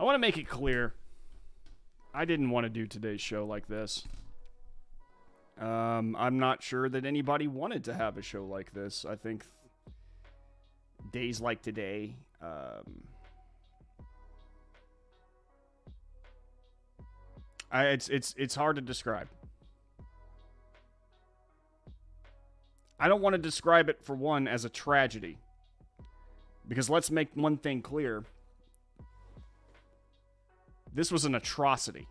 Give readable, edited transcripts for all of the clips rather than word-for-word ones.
I want to make it clear, I didn't want to do today's show like this. I'm not sure that anybody wanted to have a show like this. I think days like today, it's hard to describe. I don't want to describe it, for one, as a tragedy. Because let's make one thing clear. This was an atrocity.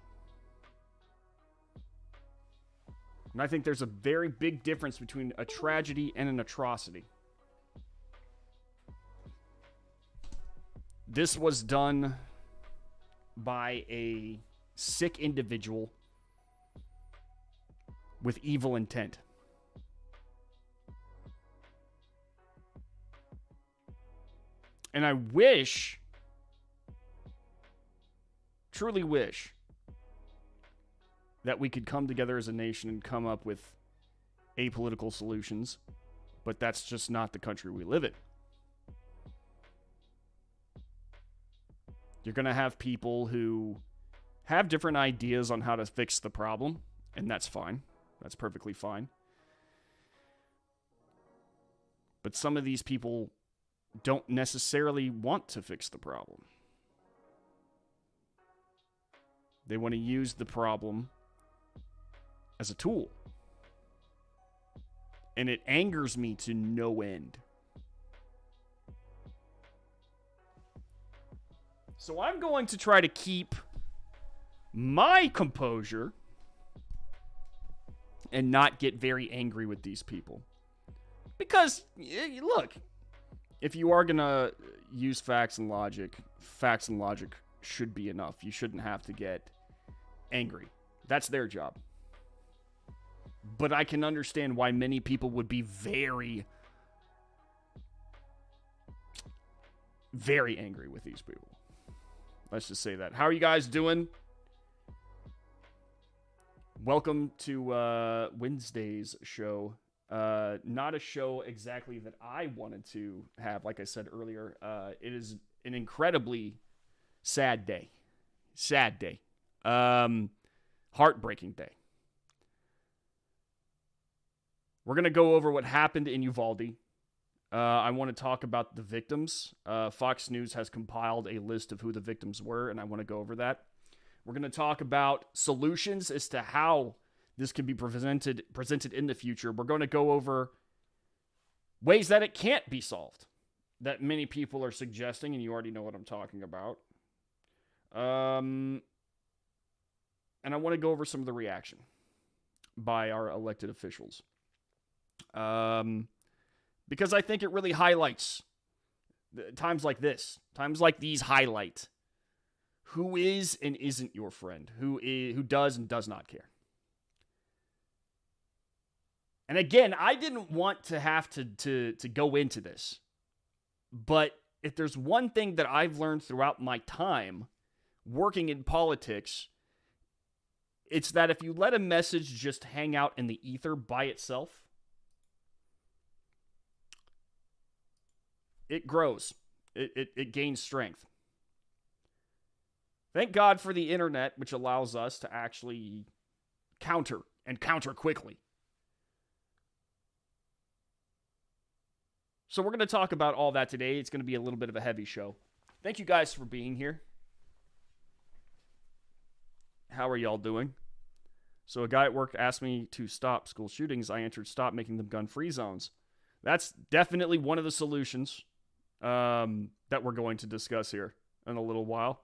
And I think there's a very big difference between a tragedy and an atrocity. This was done by a sick individual with evil intent. And I wish, truly wish, that we could come together as a nation and come up with apolitical solutions, but that's just not the country we live in. You're going to have people who have different ideas on how to fix the problem, and that's fine. That's perfectly fine. But some of these people don't necessarily want to fix the problem. They want to use the problem as a tool. And it angers me to no end. So I'm going to try to keep my composure and not get very angry with these people. Because, look, if you are going to use facts and logic should be enough. You shouldn't have to get angry. That's their job. But I can understand why many people would be very, very angry with these people. Let's just say that. How are you guys doing? Welcome to Wednesday's show. Not a show exactly that I wanted to have, like I said earlier. It is an incredibly sad day. Sad day. Heartbreaking day. We're going to go over what happened in Uvalde. I want to talk about the victims. Fox News has compiled a list of who the victims were, and I want to go over that. We're going to talk about solutions as to how this can be presented in the future. We're going to go over ways that it can't be solved, that many people are suggesting, and you already know what I'm talking about. And I want to go over some of the reaction by our elected officials. Because I think it really highlights times like this. Times like these highlight who is and isn't your friend, who does and does not care. And again, I didn't want to have to go into this, but if there's one thing that I've learned throughout my time working in politics, it's that if you let a message just hang out in the ether by itself, it grows. It gains strength. Thank God for the internet, which allows us to actually counter quickly. So we're going to talk about all that today. It's going to be a little bit of a heavy show. Thank you guys for being here. How are y'all doing? So a guy at work asked me to stop school shootings. I answered, stop making them gun-free zones. That's definitely one of the solutions that we're going to discuss here in a little while.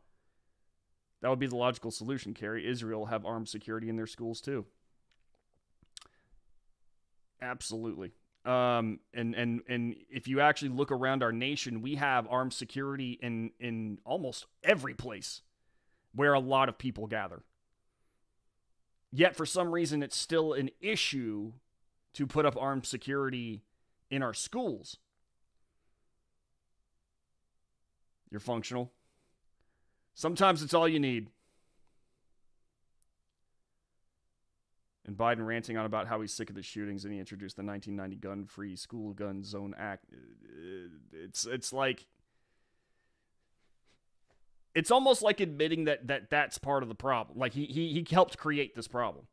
That would be the logical solution, Carrie. Israel have armed security in their schools too. Absolutely. And if you actually look around our nation, we have armed security in almost every place where a lot of people gather. Yet for some reason, it's still an issue to put up armed security in our schools. You're functional. Sometimes it's all you need. And Biden ranting on about how he's sick of the shootings, and he introduced the 1990 Gun-Free School Gun Zone Act. It's like, It's almost like admitting that's part of the problem. Like he helped create this problem.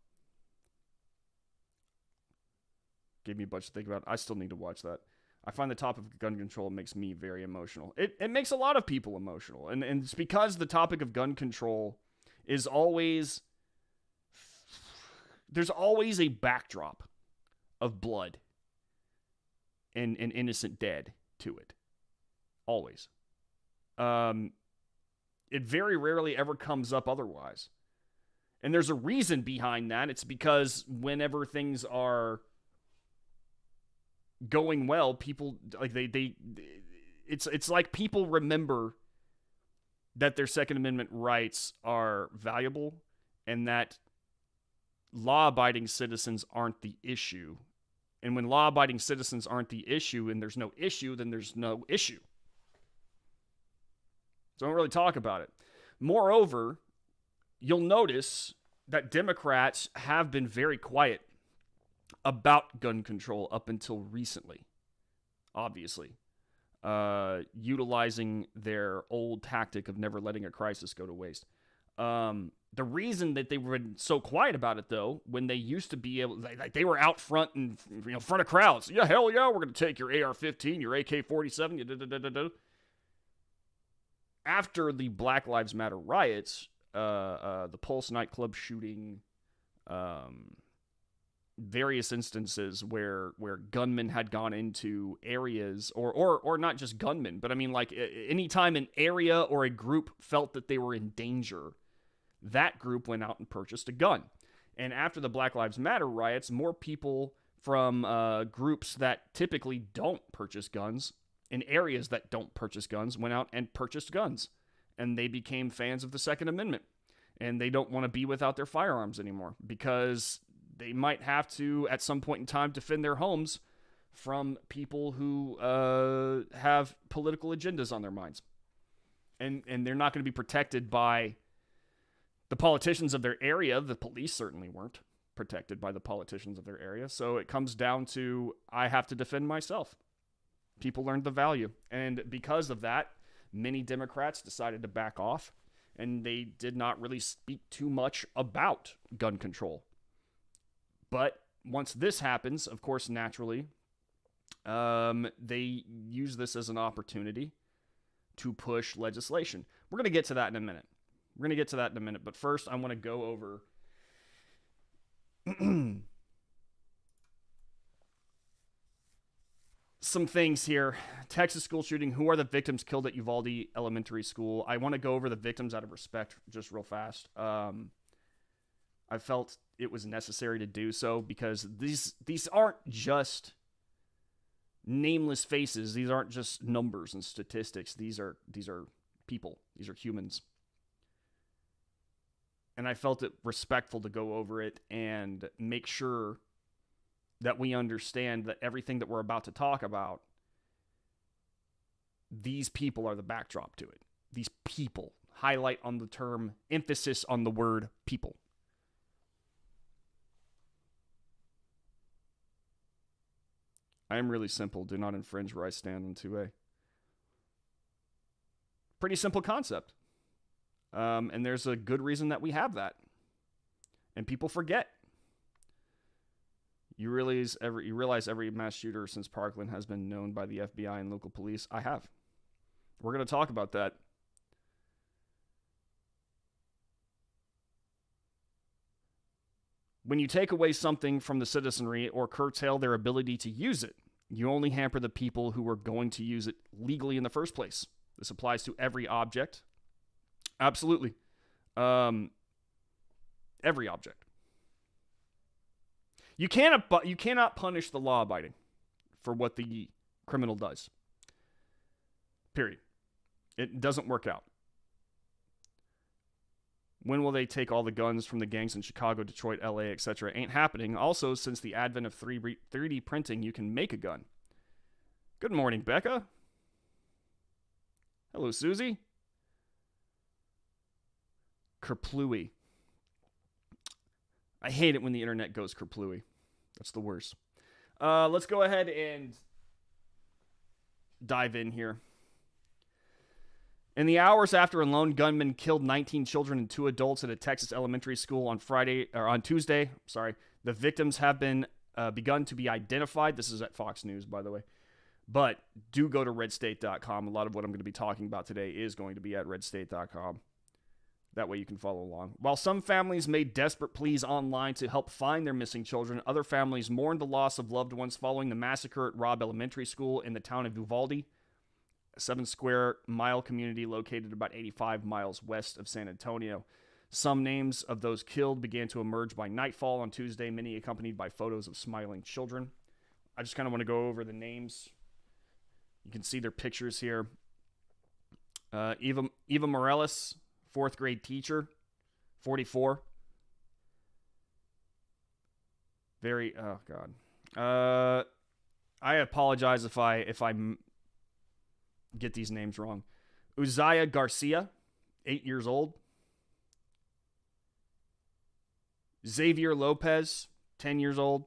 Gave me a bunch to think about. I still need to watch that. I find the topic of gun control makes me very emotional. It makes a lot of people emotional. And it's because the topic of gun control is always... There's always a backdrop of blood and innocent dead to it. Always. It very rarely ever comes up otherwise. And there's a reason behind that. It's because whenever things are going well, people like it's like people remember that their Second Amendment rights are valuable and that law-abiding citizens aren't the issue. And when law-abiding citizens aren't the issue and there's no issue, then there's no issue. So don't really talk about it. Moreover, you'll notice that Democrats have been very quiet about gun control up until recently, obviously, utilizing their old tactic of never letting a crisis go to waste. The reason that they were so quiet about it, though, when they used to be able, they were out front and front of crowds. Yeah, hell yeah, we're going to take your AR-15, your AK-47, After the Black Lives Matter riots, the Pulse nightclub shooting, various instances where gunmen had gone into areas, or not just gunmen, but I mean, like, anytime an area or a group felt that they were in danger, that group went out and purchased a gun. And after the Black Lives Matter riots, more people from groups that typically don't purchase guns in areas that don't purchase guns went out and purchased guns. And they became fans of the Second Amendment. And they don't want to be without their firearms anymore because they might have to, at some point in time, defend their homes from people who have political agendas on their minds. And they're not going to be protected by the politicians of their area. The police certainly weren't protected by the politicians of their area. So it comes down to, I have to defend myself. People learned the value. And because of that, many Democrats decided to back off. And they did not really speak too much about gun control. But once this happens, of course, naturally, they use this as an opportunity to push legislation. We're going to get to that in a minute. But first, I want to go over some things here. Texas school shooting. Who are the victims killed at Uvalde Elementary School? I want to go over the victims out of respect just real fast. I felt it was necessary to do so because these aren't just nameless faces. These aren't just numbers and statistics. These are people. These are humans. And I felt it respectful to go over it and make sure that we understand that everything that we're about to talk about, these people are the backdrop to it. These people. Highlight on the term, emphasis on the word people. I am really simple. Do not infringe where I stand on 2A. Pretty simple concept. And there's a good reason that we have that. And people forget. You realize every mass shooter since Parkland has been known by the FBI and local police? I have. We're going to talk about that. When you take away something from the citizenry or curtail their ability to use it, you only hamper the people who are going to use it legally in the first place. This applies to every object. Absolutely. Every object. You cannot punish the law-abiding for what the criminal does. Period. It doesn't work out. When will they take all the guns from the gangs in Chicago, Detroit, LA, etc.? Ain't happening. Also, since the advent of 3D printing, you can make a gun. Good morning, Becca. Hello, Susie. Kerplooey. I hate it when the internet goes kerplooey. That's the worst. Let's go ahead and dive in here. In the hours after a lone gunman killed 19 children and 2 adults at a Texas elementary school on Tuesday, the victims have been begun to be identified. This is at Fox News, by the way. But do go to redstate.com. A lot of what I'm going to be talking about today is going to be at redstate.com. That way you can follow along. While some families made desperate pleas online to help find their missing children, other families mourned the loss of loved ones following the massacre at Robb Elementary School in the town of Uvalde, a 7-square-mile community located about 85 miles west of San Antonio. Some names of those killed began to emerge by nightfall on Tuesday, many accompanied by photos of smiling children. I just kind of want to go over the names. You can see their pictures here. Eva Morales, 4th grade teacher, 44. Oh God. I apologize if I get these names wrong. Uzziah Garcia, 8 years old. Xavier Lopez, 10 years old.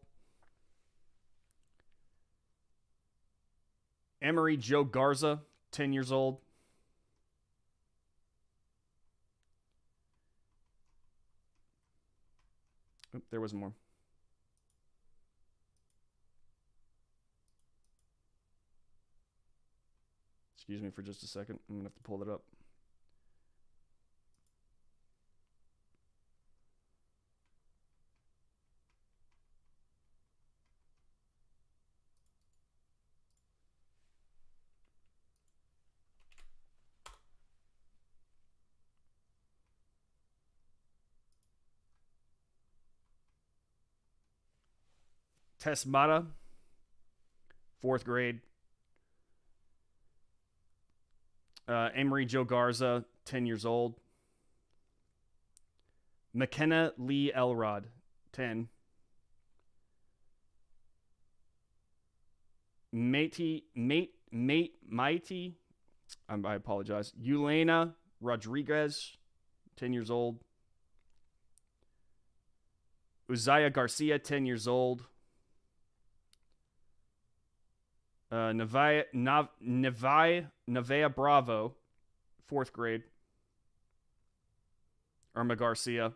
Emery Joe Garza, 10 years old. Oop, there was more. Excuse me for just a second. I'm going to have to pull it up. Tess Mata, 4th grade. Emery Joe Garza, 10 years old. McKenna Lee Elrod, 10. Mighty, I apologize. Yulena Rodriguez, 10 years old. Uzziah Garcia, 10 years old. Nevea Bravo, 4th grade. Irma Garcia.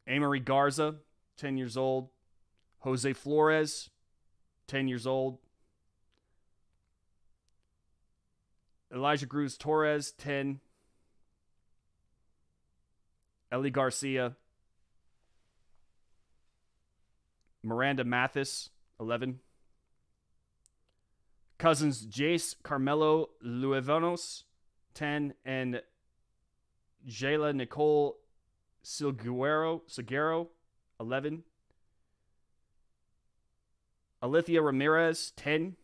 Amory Garza, 10 years old. Jose Flores, 10 years old. Elijah Cruz Torres, 10. Ellie Garcia. Miranda Mathis, 11. Cousins Jace Carmelo Luevanos, 10. And Jayla Nicole Seguero, 11. Alithia Ramirez, 10.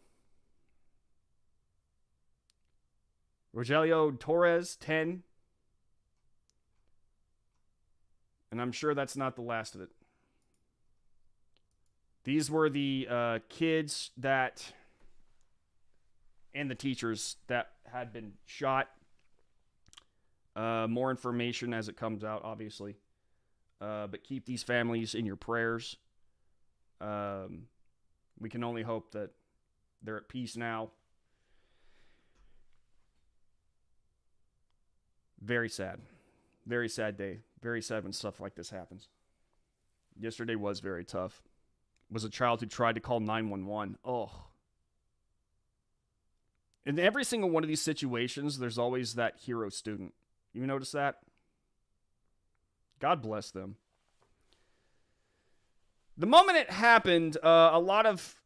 Rogelio Torres, 10. And I'm sure that's not the last of it. These were the kids that, and the teachers that had been shot. More information as it comes out, obviously. But keep these families in your prayers. We can only hope that they're at peace now. Very sad. Very sad day. Very sad when stuff like this happens. Yesterday was very tough. Was a child who tried to call 911. Oh. In every single one of these situations, there's always that hero student. You notice that? God bless them. The moment it happened, a lot of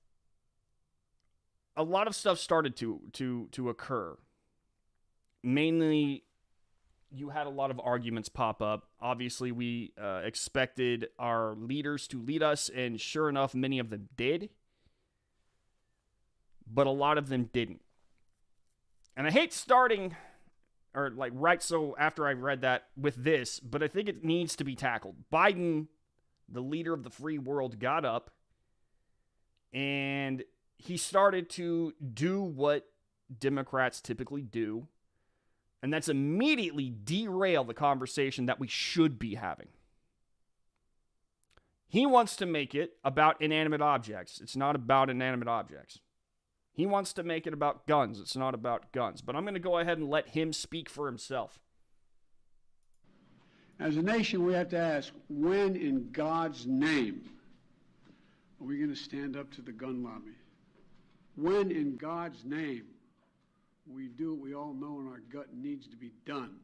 stuff started to occur. Mainly, you had a lot of arguments pop up. Obviously, we expected our leaders to lead us, and sure enough, many of them did. But a lot of them didn't. And I hate starting, or like right so after I read that with this, but I think it needs to be tackled. Biden, the leader of the free world, got up, and he started to do what Democrats typically do. And that's immediately derail the conversation that we should be having. He wants to make it about inanimate objects. It's not about inanimate objects. He wants to make it about guns. It's not about guns. But I'm going to go ahead and let him speak for himself. As a nation, we have to ask, when in God's name are we going to stand up to the gun lobby? When in God's name we do what we all know in our gut needs to be done?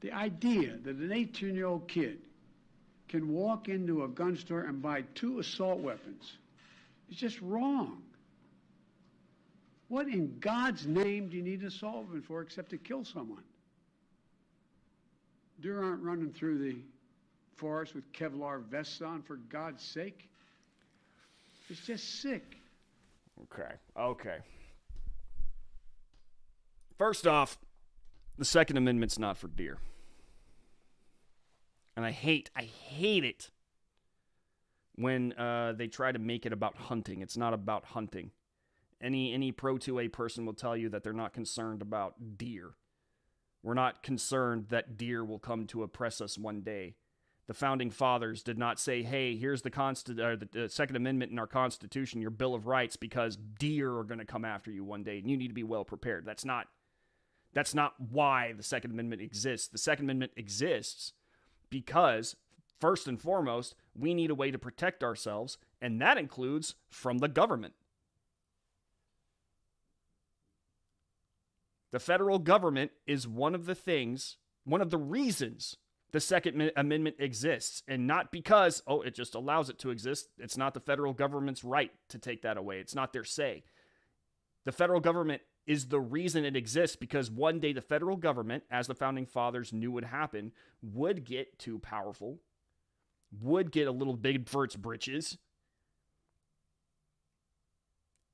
The idea that an 18-year-old kid can walk into a gun store and buy 2 assault weapons is just wrong. What in God's name do you need an assault weapon for except to kill someone? Deer aren't running through the forest with Kevlar vests on, for God's sake. It's just sick. Okay. First off, the Second Amendment's not for deer. And I hate it when they try to make it about hunting. It's not about hunting. Any pro 2A person will tell you that they're not concerned about deer. We're not concerned that deer will come to oppress us one day. The Founding Fathers did not say, hey, here's the Second Amendment in our Constitution, your Bill of Rights, because deer are going to come after you one day, and you need to be well prepared. That's not why the Second Amendment exists. The Second Amendment exists because, first and foremost, we need a way to protect ourselves, and that includes from the government. The federal government is one of the reasons the Second Amendment exists, and not because, it just allows it to exist. It's not the federal government's right to take that away. It's not their say. The federal government is the reason it exists, because one day the federal government, as the Founding Fathers knew would happen, would get too powerful, would get a little big for its britches,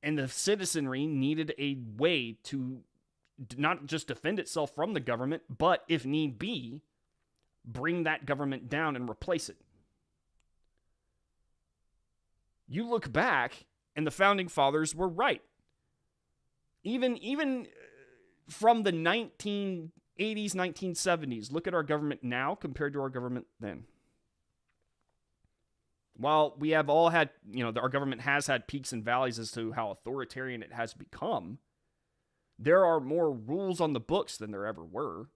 and the citizenry needed a way to not just defend itself from the government, but if need be, bring that government down and replace it. You look back, and the Founding Fathers were right. Even from the 1980s, 1970s, look at our government now compared to our government then. While we have all had, our government has had peaks and valleys as to how authoritarian it has become, there are more rules on the books than there ever were.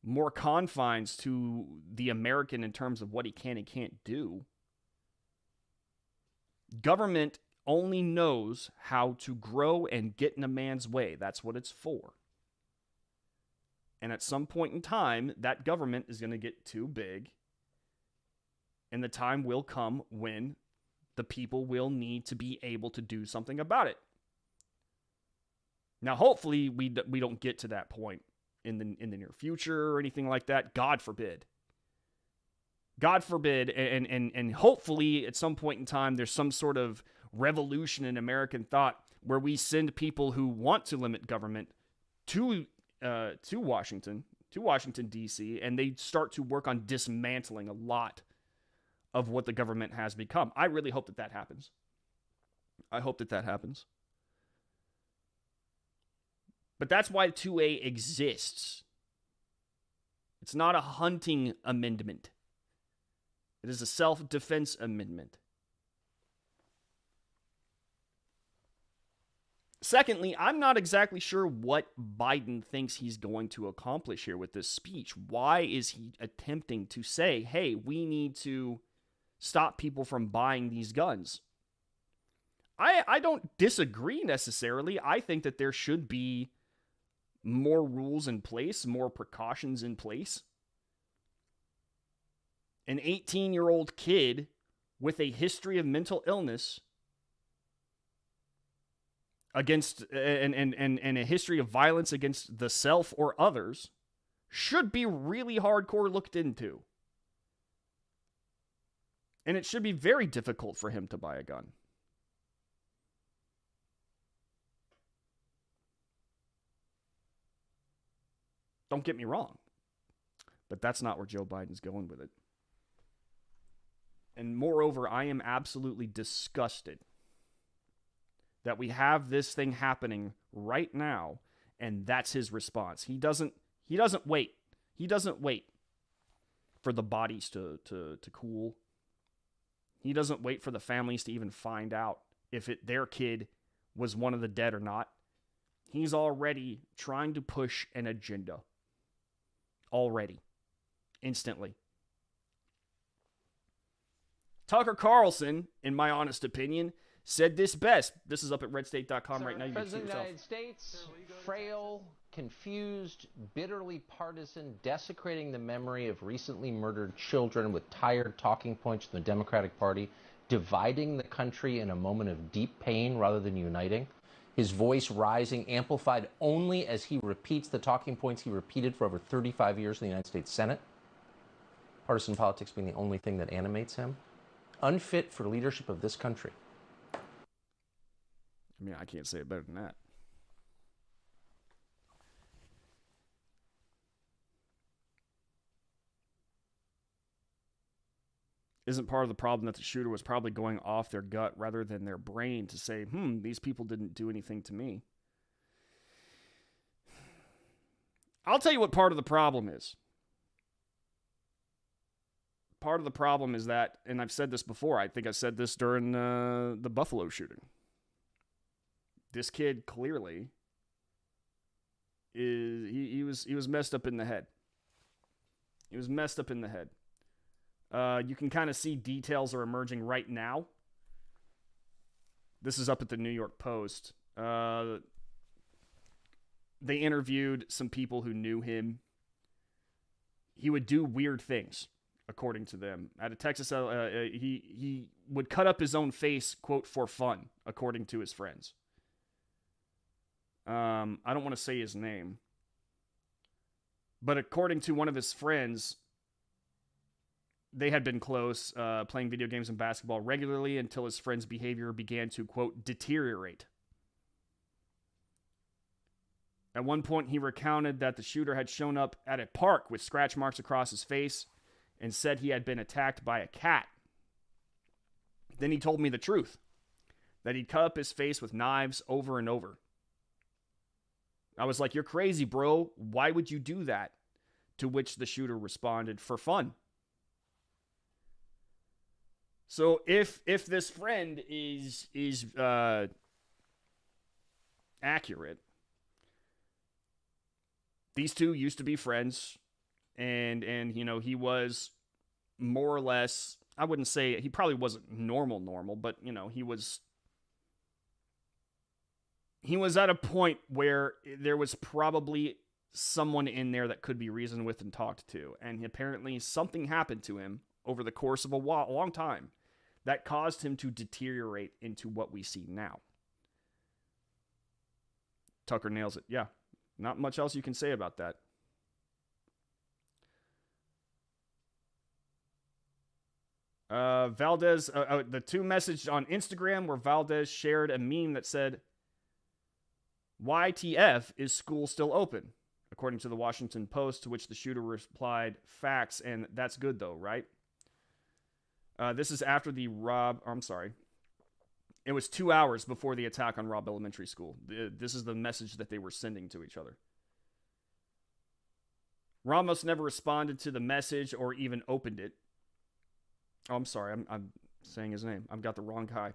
More confines to the American in terms of what he can and can't do. Government only knows how to grow and get in a man's way. That's what it's for. And at some point in time, that government is going to get too big, and the time will come when the people will need to be able to do something about it. Now, hopefully, we don't get to that point in the near future or anything like that. God forbid. God forbid, and hopefully at some point in time there's some sort of revolution in American thought where we send people who want to limit government to Washington D.C., and they start to work on dismantling a lot of what the government has become. I really hope that happens. I hope that happens. But that's why 2A exists. It's not a hunting amendment. It is a self-defense amendment. Secondly, I'm not exactly sure what Biden thinks he's going to accomplish here with this speech. Why is he attempting to say, hey, we need to stop people from buying these guns? I don't disagree necessarily. I think that there should be more rules in place, more precautions in place. An 18-year-old kid with a history of mental illness against and a history of violence against the self or others should be really hardcore looked into. And it should be very difficult for him to buy a gun. Don't get me wrong, but that's not where Joe Biden's going with it. And moreover, I am absolutely disgusted that we have this thing happening right now, and that's his response. He doesn't wait. He doesn't wait for the bodies to cool. He doesn't wait for the families to even find out if their kid was one of the dead or not. He's already trying to push an agenda. Already. Instantly. Tucker Carlson, in my honest opinion, said this best. This is up at redstate.com right now. You President of the United States, frail, confused, bitterly partisan, desecrating the memory of recently murdered children with tired talking points from the Democratic Party, dividing the country in a moment of deep pain rather than uniting. His voice rising, amplified only as he repeats the talking points he repeated for over 35 years in the United States Senate. Partisan politics being the only thing that animates him. Unfit for leadership of this country. I mean, I can't say it better than that. Isn't part of the problem that the shooter was probably going off their gut rather than their brain to say, these people didn't do anything to me? I'll tell you what part of the problem is. Part of the problem is that, and I've said this before, I think I said this during the Buffalo shooting. This kid clearly he was messed up in the head. He was messed up in the head. You can kind of see details are emerging right now. This is up at the New York Post. They interviewed some people who knew him. He would do weird things, according to them. At a Texas, he would cut up his own face, quote, for fun, according to his friends. I don't want to say his name, but according to one of his friends, they had been close, playing video games and basketball regularly until his friend's behavior began to, quote, deteriorate. At one point, he recounted that the shooter had shown up at a park with scratch marks across his face and said he had been attacked by a cat. Then he told me the truth, that he'd cut up his face with knives over and over. I was like, you're crazy, bro. Why would you do that? To which the shooter responded, for fun. So if this friend is accurate, these two used to be friends, and he was more or less, I wouldn't say he probably wasn't normal, but he was at a point where there was probably someone in there that could be reasoned with and talked to, and apparently something happened to him over the course of a long time that caused him to deteriorate into what we see now. Tucker nails it. Yeah, not much else you can say about that. Valdez, the two messaged on Instagram where Valdez shared a meme that said, YTF, is school still open? According to the Washington Post, to which the shooter replied, facts, and that's good though, right? This is after the it was 2 hours before the attack on Robb Elementary School. This is the message that they were sending to each other. Ramos never responded to the message or even opened it. Oh, I'm sorry. I'm saying his name. I've got the wrong guy.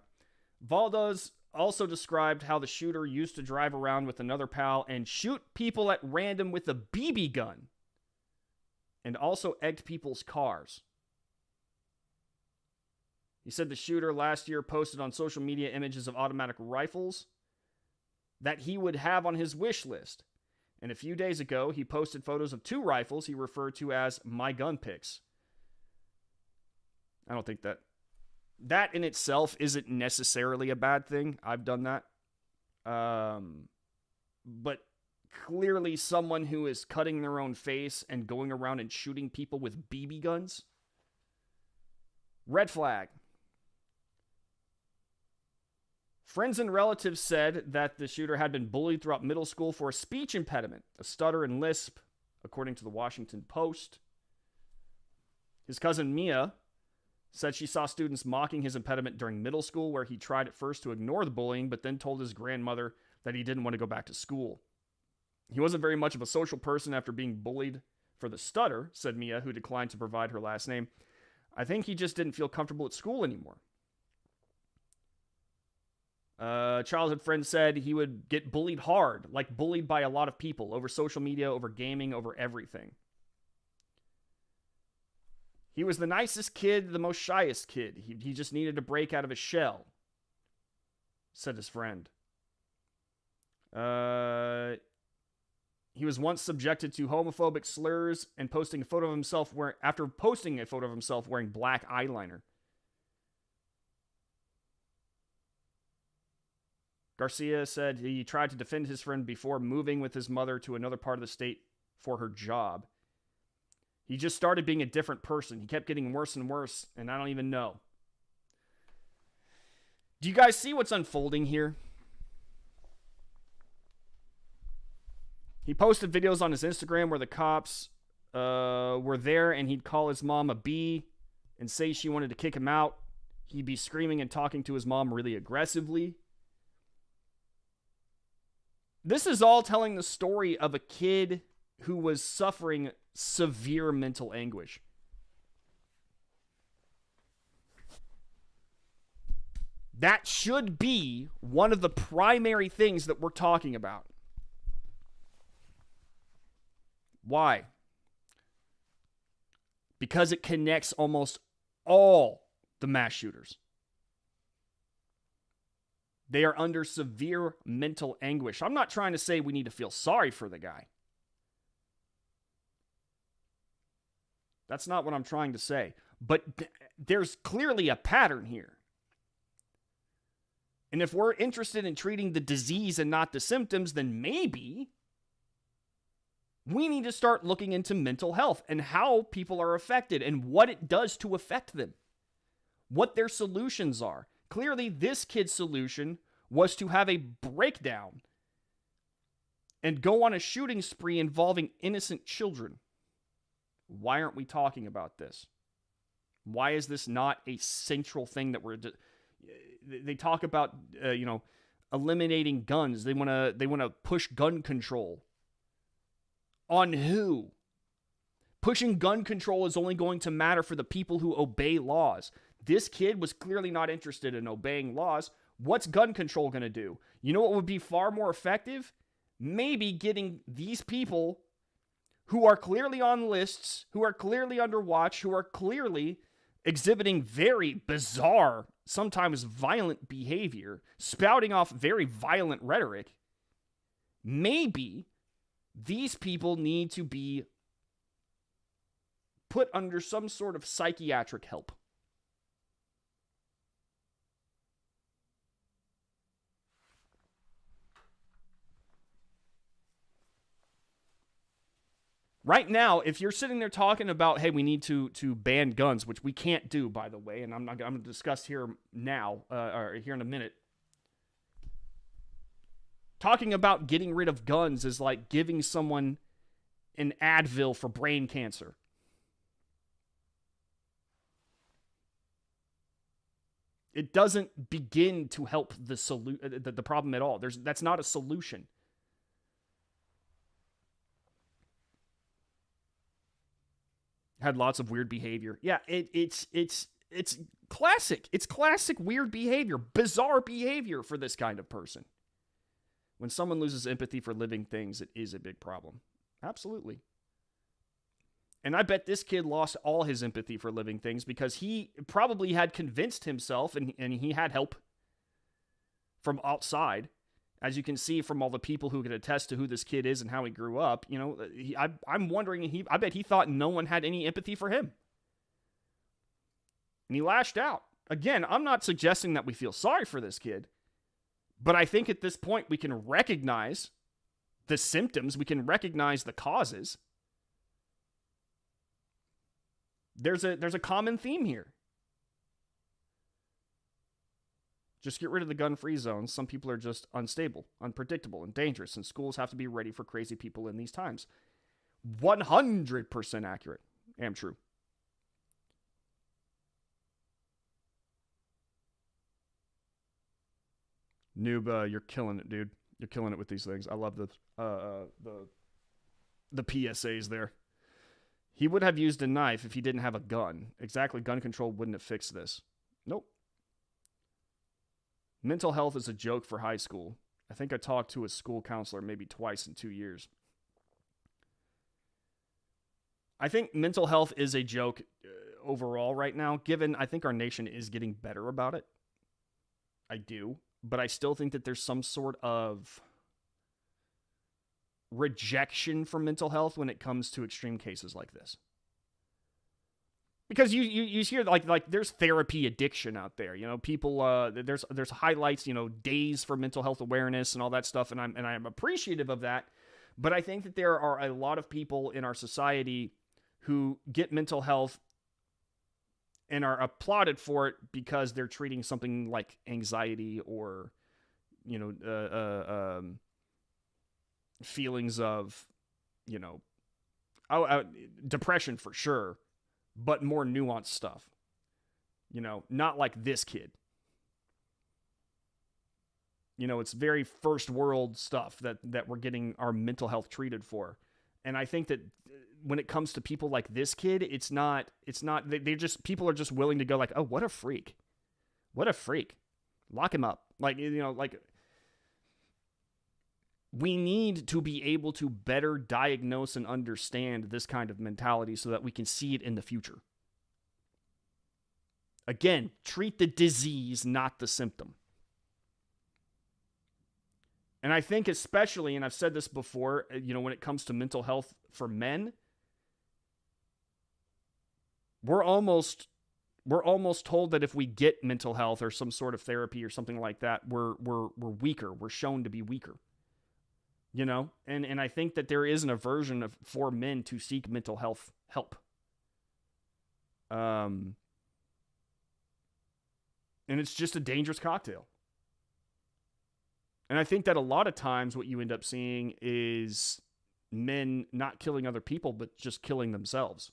Valdez also described how the shooter used to drive around with another pal and shoot people at random with a BB gun, and also egged people's cars. He said the shooter last year posted on social media images of automatic rifles that he would have on his wish list. And a few days ago, he posted photos of 2 rifles he referred to as my gun pics. I don't think that in itself isn't necessarily a bad thing. I've done that. But clearly someone who is cutting their own face and going around and shooting people with BB guns, red flag. Friends and relatives said that the shooter had been bullied throughout middle school for a speech impediment, a stutter and lisp, according to the Washington Post. His cousin Mia said she saw students mocking his impediment during middle school, where he tried at first to ignore the bullying, but then told his grandmother that he didn't want to go back to school. He wasn't very much of a social person after being bullied for the stutter, said Mia, who declined to provide her last name. I think he just didn't feel comfortable at school anymore. A childhood friend said he would get bullied hard, like bullied by a lot of people, over social media, over gaming, over everything. He was the nicest kid, the most shyest kid. He just needed to break out of his shell, said his friend. He was once subjected to homophobic slurs and posting a photo of himself wearing black eyeliner. Garcia said he tried to defend his friend before moving with his mother to another part of the state for her job. He just started being a different person. He kept getting worse and worse, and I don't even know. Do you guys see what's unfolding here? He posted videos on his Instagram where the cops were there, and he'd call his mom a B and say she wanted to kick him out. He'd be screaming and talking to his mom really aggressively. This is all telling the story of a kid who was suffering severe mental anguish. That should be one of the primary things that we're talking about. Why? Because it connects almost all the mass shooters. They are under severe mental anguish. I'm not trying to say we need to feel sorry for the guy. That's not what I'm trying to say. But there's clearly a pattern here. And if we're interested in treating the disease and not the symptoms, then maybe we need to start looking into mental health and how people are affected and what it does to affect them, what their solutions are. Clearly, this kid's solution was to have a breakdown and go on a shooting spree involving innocent children. Why aren't we talking about this? Why is this not a central thing that they talk about, eliminating guns. They want to push gun control. On who? Pushing gun control is only going to matter for the people who obey laws. This kid was clearly not interested in obeying laws. What's gun control going to do? You know what would be far more effective? Maybe getting these people who are clearly on lists, who are clearly under watch, who are clearly exhibiting very bizarre, sometimes violent behavior, spouting off very violent rhetoric. Maybe these people need to be put under some sort of psychiatric help. Right now, if you're sitting there talking about, hey, we need to ban guns, which we can't do, by the way, and I'm going to discuss here now, or here in a minute. Talking about getting rid of guns is like giving someone an Advil for brain cancer. It doesn't begin to help the problem at all. That's not a solution. Had lots of weird behavior. Yeah, it's classic. It's classic weird behavior, bizarre behavior for this kind of person. When someone loses empathy for living things, it is a big problem. Absolutely. And I bet this kid lost all his empathy for living things because he probably had convinced himself, and he had help from outside. As you can see from all the people who can attest to who this kid is and how he grew up, I'm wondering, I bet he thought no one had any empathy for him. And he lashed out. Again, I'm not suggesting that we feel sorry for this kid, but I think at this point we can recognize the symptoms, we can recognize the causes. There's a common theme here. Just get rid of the gun-free zones. Some people are just unstable, unpredictable, and dangerous, and schools have to be ready for crazy people in these times. 100% accurate. Am true. Noob, you're killing it, dude. You're killing it with these things. I love the PSAs there. He would have used a knife if he didn't have a gun. Exactly, gun control wouldn't have fixed this. Nope. Mental health is a joke for high school. I think I talked to a school counselor maybe twice in 2 years. I think mental health is a joke overall right now, given I think our nation is getting better about it. I do. But I still think that there's some sort of rejection from mental health when it comes to extreme cases like this. Because you hear like there's therapy addiction out there, people there's highlights, days for mental health awareness and all that stuff, and I'm appreciative of that, but I think that there are a lot of people in our society who get mental health and are applauded for it because they're treating something like anxiety or feelings of depression for sure. But more nuanced stuff. Not like this kid. It's very first world stuff that we're getting our mental health treated for. And I think that when it comes to people like this kid, it's not, people are just willing to go like, oh, what a freak. What a freak. Lock him up. We need to be able to better diagnose and understand this kind of mentality so that we can see it in the future. Again, treat the disease, not the symptom. And I think especially, and I've said this before, when it comes to mental health for men, we're almost told that if we get mental health or some sort of therapy or something like that, we're weaker. We're shown to be weaker. And I think that there is an aversion for men to seek mental health help. And it's just a dangerous cocktail. And I think that a lot of times what you end up seeing is men not killing other people, but just killing themselves.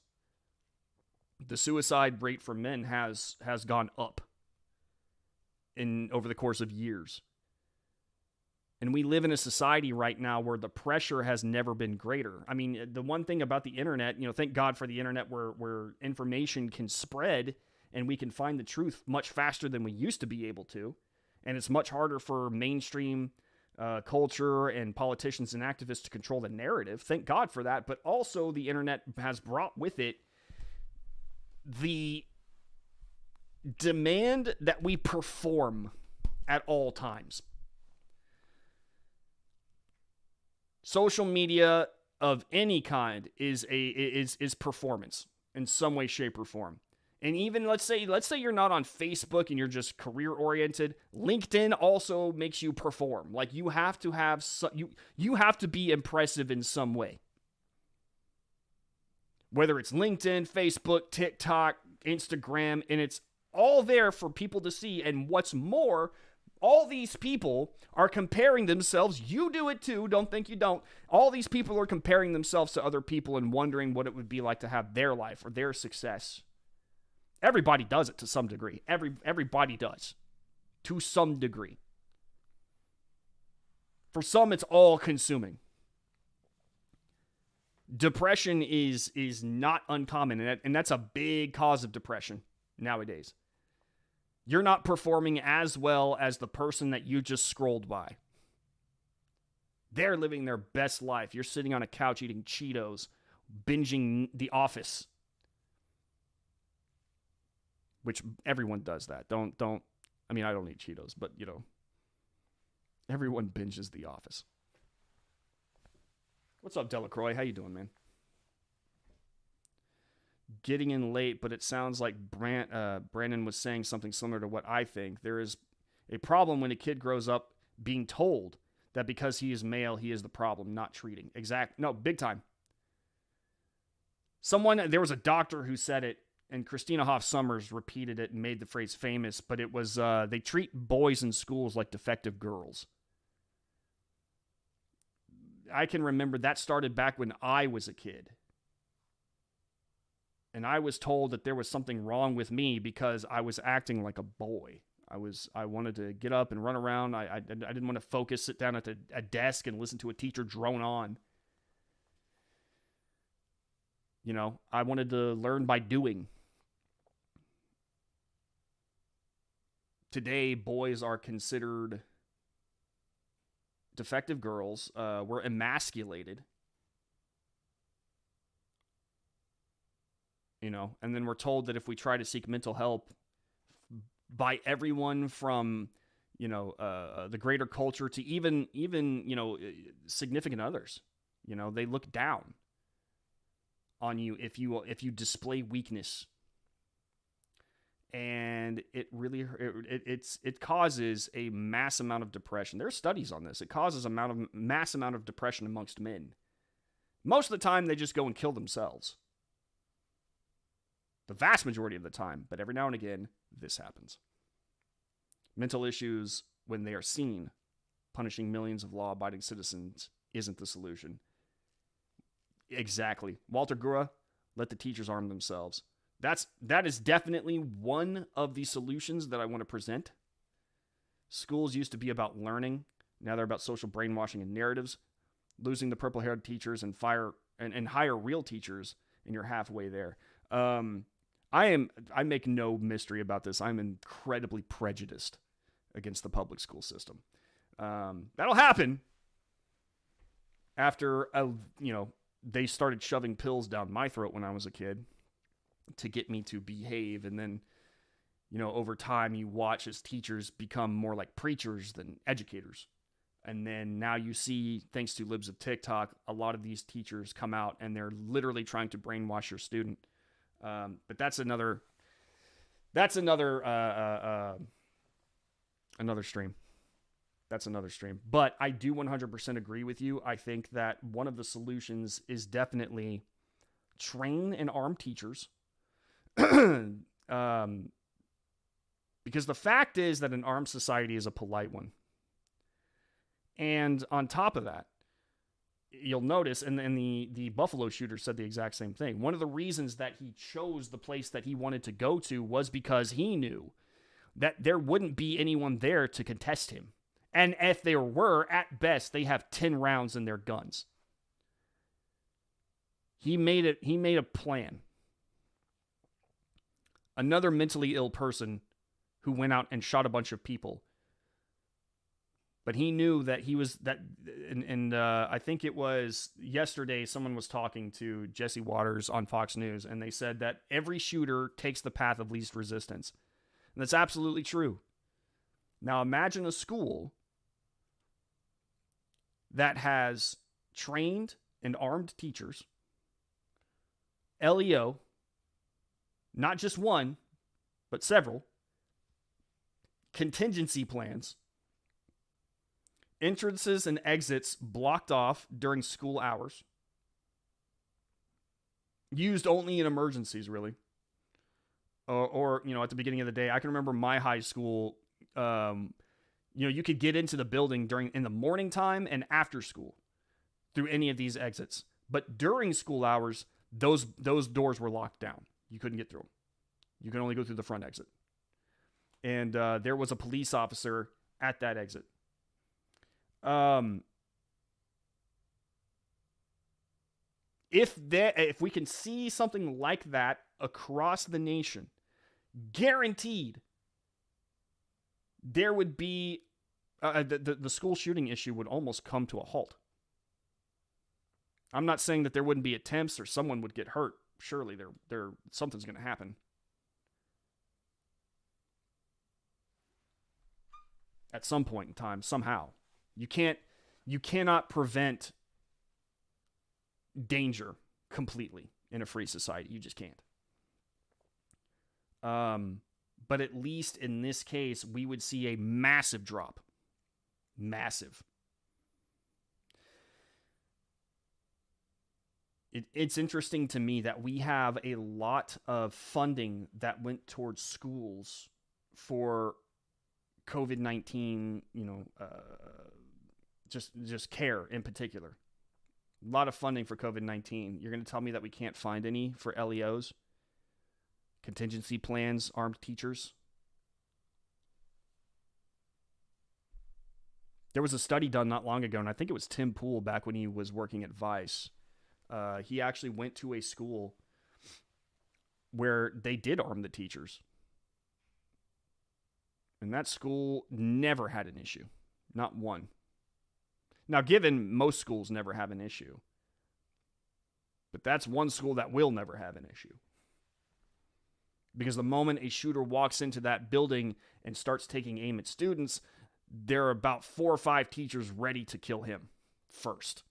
The suicide rate for men has gone up over the course of years. And we live in a society right now where the pressure has never been greater. I mean, the one thing about the internet, thank God for the internet where information can spread and we can find the truth much faster than we used to be able to. And it's much harder for mainstream culture and politicians and activists to control the narrative. Thank God for that. But also the internet has brought with it the demand that we perform at all times. Social media of any kind is performance in some way, shape, or form. And even let's say you're not on Facebook and you're just career oriented. LinkedIn also makes you perform. Like you have to have you have to be impressive in some way. Whether it's LinkedIn, Facebook, TikTok, Instagram, and it's all there for people to see. And what's more, all these people are comparing themselves. You do it too. Don't think you don't. All these people are comparing themselves to other people and wondering what it would be like to have their life or their success. Everybody does it to some degree. Everybody does. To some degree. For some, it's all consuming. Depression is not uncommon, and that's a big cause of depression nowadays. You're not performing as well as the person that you just scrolled by. They're living their best life. You're sitting on a couch eating Cheetos, binging The Office. Which everyone does that. I mean, I don't eat Cheetos, but, everyone binges The Office. What's up, Delacroix? How you doing, man? Getting in late, but it sounds like Brandon was saying something similar to what I think. There is a problem when a kid grows up being told that because he is male, he is the problem, not treating. No, big time. There was a doctor who said it, and Christina Hoff Sommers repeated it and made the phrase famous, but it was, they treat boys in schools like defective girls. I can remember that started back when I was a kid. And I was told that there was something wrong with me because I was acting like a boy. I wanted to get up and run around. I didn't want to focus, sit down at a desk and listen to a teacher drone on. I wanted to learn by doing. Today, boys are considered defective girls. We're emasculated. And then we're told that if we try to seek mental help by everyone from, the greater culture to even significant others, they look down on you if you display weakness. And it really it causes a mass amount of depression. There are studies on this. It causes a mass amount of depression amongst men. Most of the time, they just go and kill themselves. The vast majority of the time, but every now and again, this happens. Mental issues, when they are seen, punishing millions of law-abiding citizens isn't the solution. Exactly. Walter Gura, let the teachers arm themselves. That is definitely one of the solutions that I want to present. Schools used to be about learning. Now they're about social brainwashing and narratives. Losing the purple-haired teachers and hire real teachers, and you're halfway there. I make no mystery about this. I'm incredibly prejudiced against the public school system. That'll happen after they started shoving pills down my throat when I was a kid to get me to behave. And then, over time you watch as teachers become more like preachers than educators. And then now you see, thanks to libs of TikTok, a lot of these teachers come out and they're literally trying to brainwash your student. But that's another stream. That's another stream. But I do 100% agree with you. I think that one of the solutions is definitely train and arm teachers. Because the fact is that an armed society is a polite one. And on top of that, you'll notice, and the Buffalo shooter said the exact same thing. One of the reasons that he chose the place that he wanted to go to was because he knew that there wouldn't be anyone there to contest him. And if there were, at best, they have 10 rounds in their guns. He made a plan. Another mentally ill person who went out and shot a bunch of people. But he knew that I think it was yesterday someone was talking to Jesse Waters on Fox News, and they said that every shooter takes the path of least resistance. And that's absolutely true. Now imagine a school that has trained and armed teachers, LEO, not just one, but several, contingency plans, entrances and exits blocked off during school hours, used only in emergencies, really. Or at the beginning of the day. I can remember my high school, you could get into the building in the morning time and after school through any of these exits. But during school hours, those doors were locked down. You couldn't get through them. You could only go through the front exit. And there was a police officer at that exit. If we can see something like that across the nation, guaranteed there would be the school shooting issue would almost come to a halt. I'm not saying that there wouldn't be attempts or someone would get hurt. Surely something's going to happen. At some point in time, somehow. You cannot prevent danger completely in a free society. You just can't. But at least in this case, we would see a massive drop. Massive. It's interesting to me that we have a lot of funding that went towards schools for COVID-19, just care in particular. A lot of funding for COVID-19. You're going to tell me that we can't find any for LEOs? Contingency plans, armed teachers? There was a study done not long ago, and I think it was Tim Pool back when he was working at Vice. He actually went to a school where they did arm the teachers. And that school never had an issue. Not one. Now, given most schools never have an issue, but that's one school that will never have an issue. Because the moment a shooter walks into that building and starts taking aim at students, there are about 4 or 5 teachers ready to kill him first.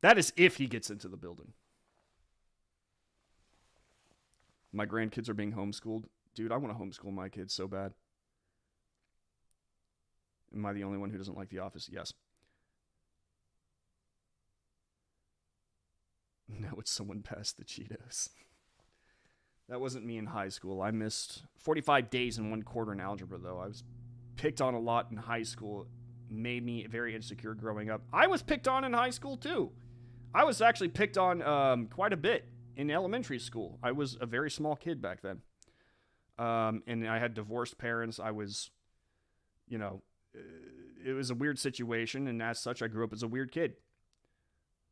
That is if he gets into the building. My grandkids are being homeschooled. Dude, I want to homeschool my kids so bad. Am I the only one who doesn't like The Office? Yes. No, it's someone past the Cheetos. That wasn't me in high school. I missed 45 days in 1 quarter in algebra, though. I was picked on a lot in high school. It made me very insecure growing up. I was picked on in high school, too. I was actually picked on quite a bit in elementary school. I was a very small kid back then. And I had divorced parents. I was, it was a weird situation. And as such, I grew up as a weird kid.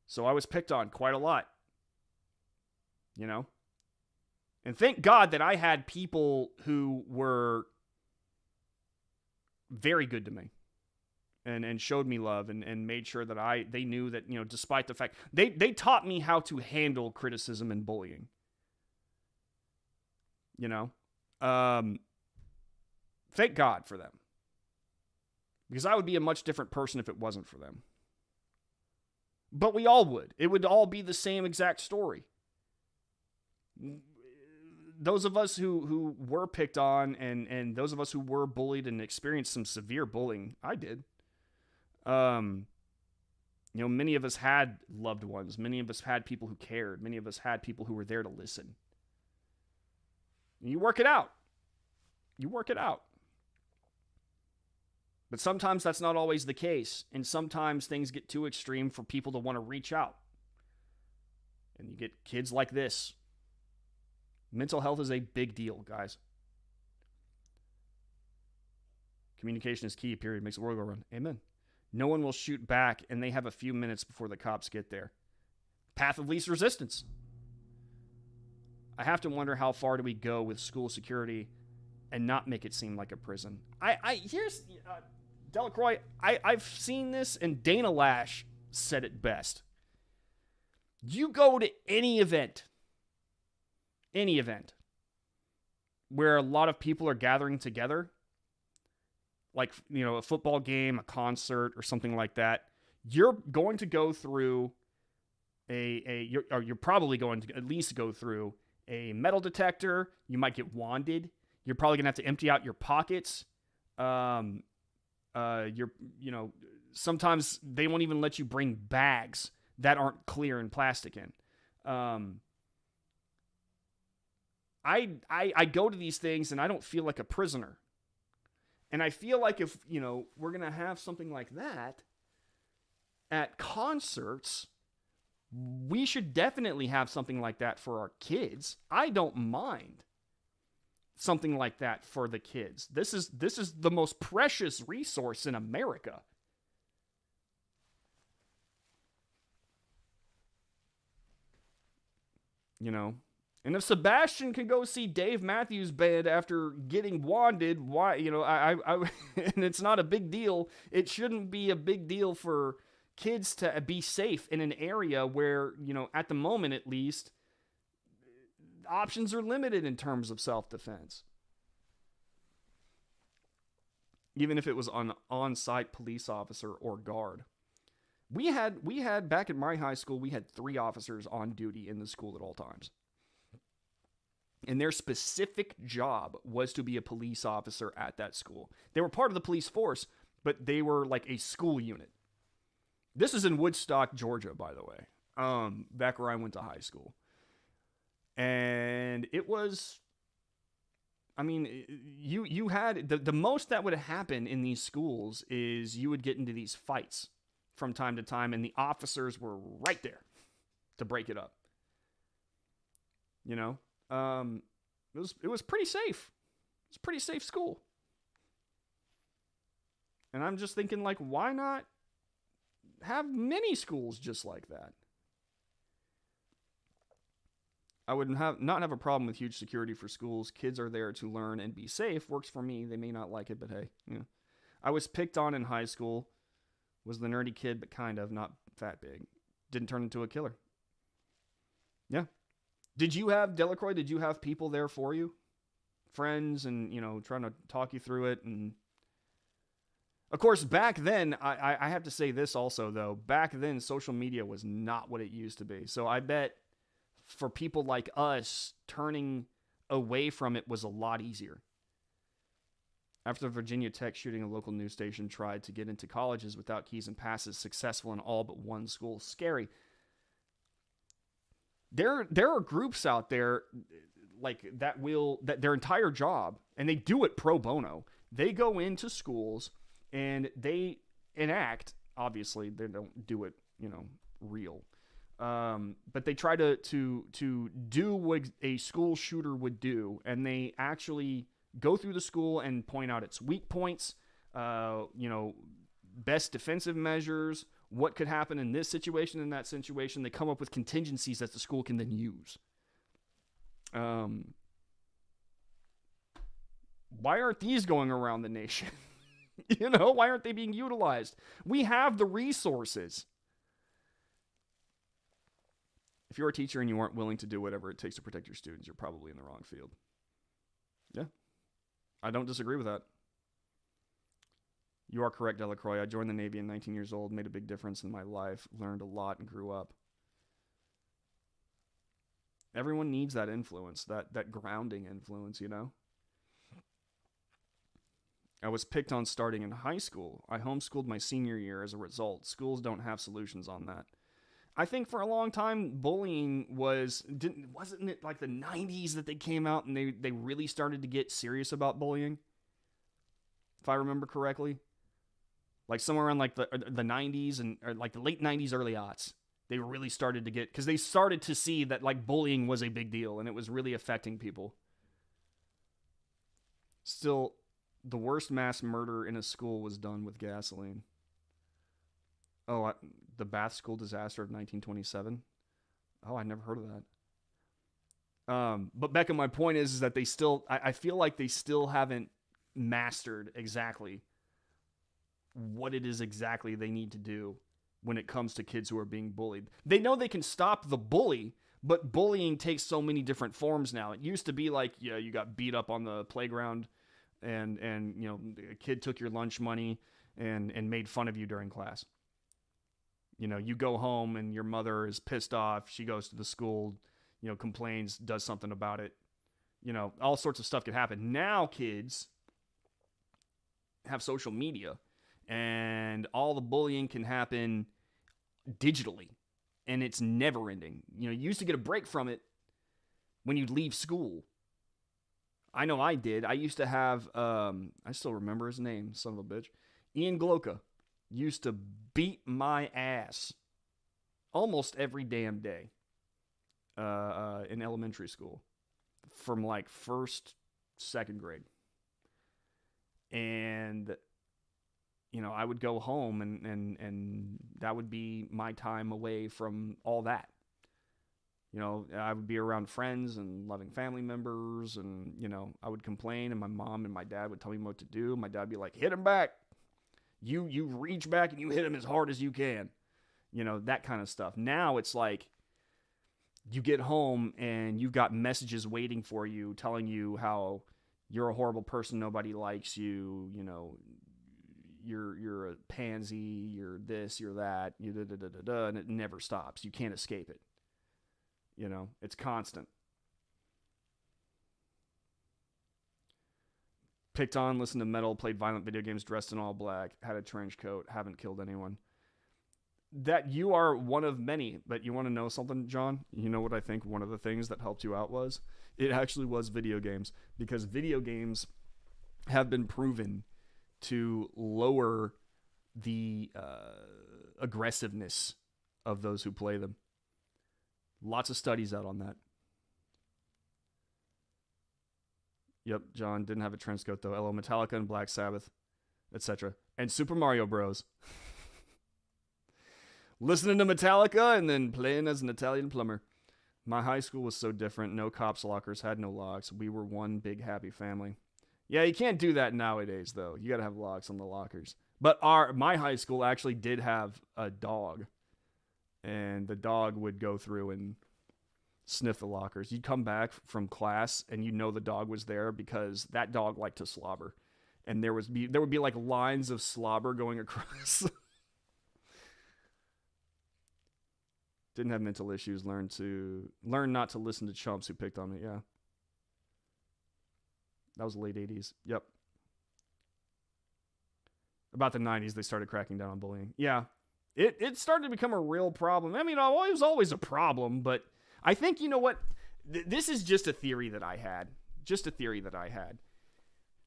So I was picked on quite a lot. And thank God that I had people who were very good to me and showed me love and made sure that they knew that, despite the fact they taught me how to handle criticism and bullying. Thank God for them. Because I would be a much different person if it wasn't for them. But we all would. It would all be the same exact story. Those of us who were picked on and those of us who were bullied and experienced some severe bullying, I did. Many of us had loved ones. Many of us had people who cared. Many of us had people who were there to listen. And you work it out. But sometimes that's not always the case. And sometimes things get too extreme for people to want to reach out. And you get kids like this. Mental health is a big deal, guys. Communication is key, period. Makes the world go round. Amen. No one will shoot back, and they have a few minutes before the cops get there. Path of least resistance. I have to wonder how far do we go with school security and not make it seem like a prison. Here's Delacroix. I've seen this, and Dana Lash said it best. You go to any event where a lot of people are gathering together, like, a football game, a concert, or something like that, you're going to go through you're probably going to at least go through a metal detector. You might get wanded. You're probably going to have to empty out your pockets. Sometimes they won't even let you bring bags that aren't clear and plastic in. I go to these things and I don't feel like a prisoner. And I feel like if, we're going to have something like that at concerts, we should definitely have something like that for our kids. I don't mind something like that for the kids. This is the most precious resource in America. And if Sebastian can go see Dave Matthews Band after getting wanded, why, and it's not a big deal. It shouldn't be a big deal for kids to be safe in an area where, at the moment at least, options are limited in terms of self-defense. Even if it was an on-site police officer or guard. We had back at my high school, we had 3 officers on duty in the school at all times. And their specific job was to be a police officer at that school. They were part of the police force, but they were like a school unit. This is in Woodstock, Georgia, by the way, back where I went to high school. And it was, you had, the most that would happen in these schools is you would get into these fights from time to time, and the officers were right there to break it up. It was pretty safe. It's a pretty safe school. And I'm just thinking, like, why not have many schools just like that? I would not have a problem with huge security for schools. Kids are there to learn and be safe. Works for me. They may not like it, but hey, I was picked on in high school. Was the nerdy kid, but kind of, not that big. Didn't turn into a killer. Yeah. Did you have, Delacroix, did you have people there for you? Friends and, trying to talk you through it? And of course, back then, I have to say this also, though. Back then, social media was not what it used to be. So I bet for people like us, turning away from it was a lot easier. After Virginia Tech shooting, a local news station tried to get into colleges without keys and passes, successful in all but one school. Scary. There are groups out there like that their entire job, and they do it pro bono. They go into schools and they enact, obviously they don't do it, real. But they try to do what a school shooter would do, and they actually go through the school and point out its weak points, best defensive measures, what could happen in this situation, in that situation. They come up with contingencies that the school can then use. Why aren't these going around the nation? Why aren't they being utilized? We have the resources. If you're a teacher and you aren't willing to do whatever it takes to protect your students, you're probably in the wrong field. Yeah. I don't disagree with that. You are correct, Delacroix. I joined the Navy at 19 years old, made a big difference in my life, learned a lot, and grew up. Everyone needs that influence, that grounding influence, I was picked on starting in high school. I homeschooled my senior year as a result. Schools don't have solutions on that. I think for a long time, bullying wasn't it like the 90s that they came out and they really started to get serious about bullying? If I remember correctly. Like somewhere around like the 90s or like the late 90s, early aughts. They really started to get, because they started to see that like bullying was a big deal and it was really affecting people. Still, the worst mass murder in a school was done with gasoline. Oh, the Bath School disaster of 1927. Oh, I never heard of that. But Becca, my point is that they still, I feel like they still haven't mastered exactly what it is exactly they need to do when it comes to kids who are being bullied. They know they can stop the bully, but bullying takes so many different forms now. It used to be like, you got beat up on the playground and a kid took your lunch money and made fun of you during class. You go home and your mother is pissed off. She goes to the school, complains, does something about it. All sorts of stuff could happen. Now kids have social media and all the bullying can happen digitally and it's never ending. You used to get a break from it when you'd leave school. I know I did. I used to have, I still remember his name, son of a bitch, Ian Gloka. Used to beat my ass almost every damn day in elementary school from like first, second grade. And, I would go home and that would be my time away from all that. I would be around friends and loving family members and, I would complain and my mom and my dad would tell me what to do. My dad would be like, hit him back. You reach back and you hit him as hard as you can. That kind of stuff. Now it's like you get home and you've got messages waiting for you telling you how you're a horrible person, nobody likes you, you're a pansy, you're this, you're that, and it never stops. You can't escape it. It's constant. Picked on, listened to metal, played violent video games, dressed in all black, had a trench coat, haven't killed anyone. That you are one of many, but you want to know something, John? You know what I think one of the things that helped you out was? It actually was video games, because video games have been proven to lower the aggressiveness of those who play them. Lots of studies out on that. Yep, John didn't have a trench coat though. LO Metallica and Black Sabbath, etc. And Super Mario Bros. Listening to Metallica and then playing as an Italian plumber. My high school was so different. No cops' lockers, had no locks. We were one big happy family. Yeah, you can't do that nowadays, though. You got to have locks on the lockers. But my high school actually did have a dog. And the dog would go through and sniff the lockers. You'd come back from class and you know the dog was there because that dog liked to slobber. And there would be like lines of slobber going across. Didn't have mental issues. Learn not to listen to chumps who picked on me. Yeah. That was the late 80s. Yep. About the 90s, they started cracking down on bullying. Yeah. It started to become a real problem. I mean, it was always a problem, but I think, you know what? This is just a theory that I had.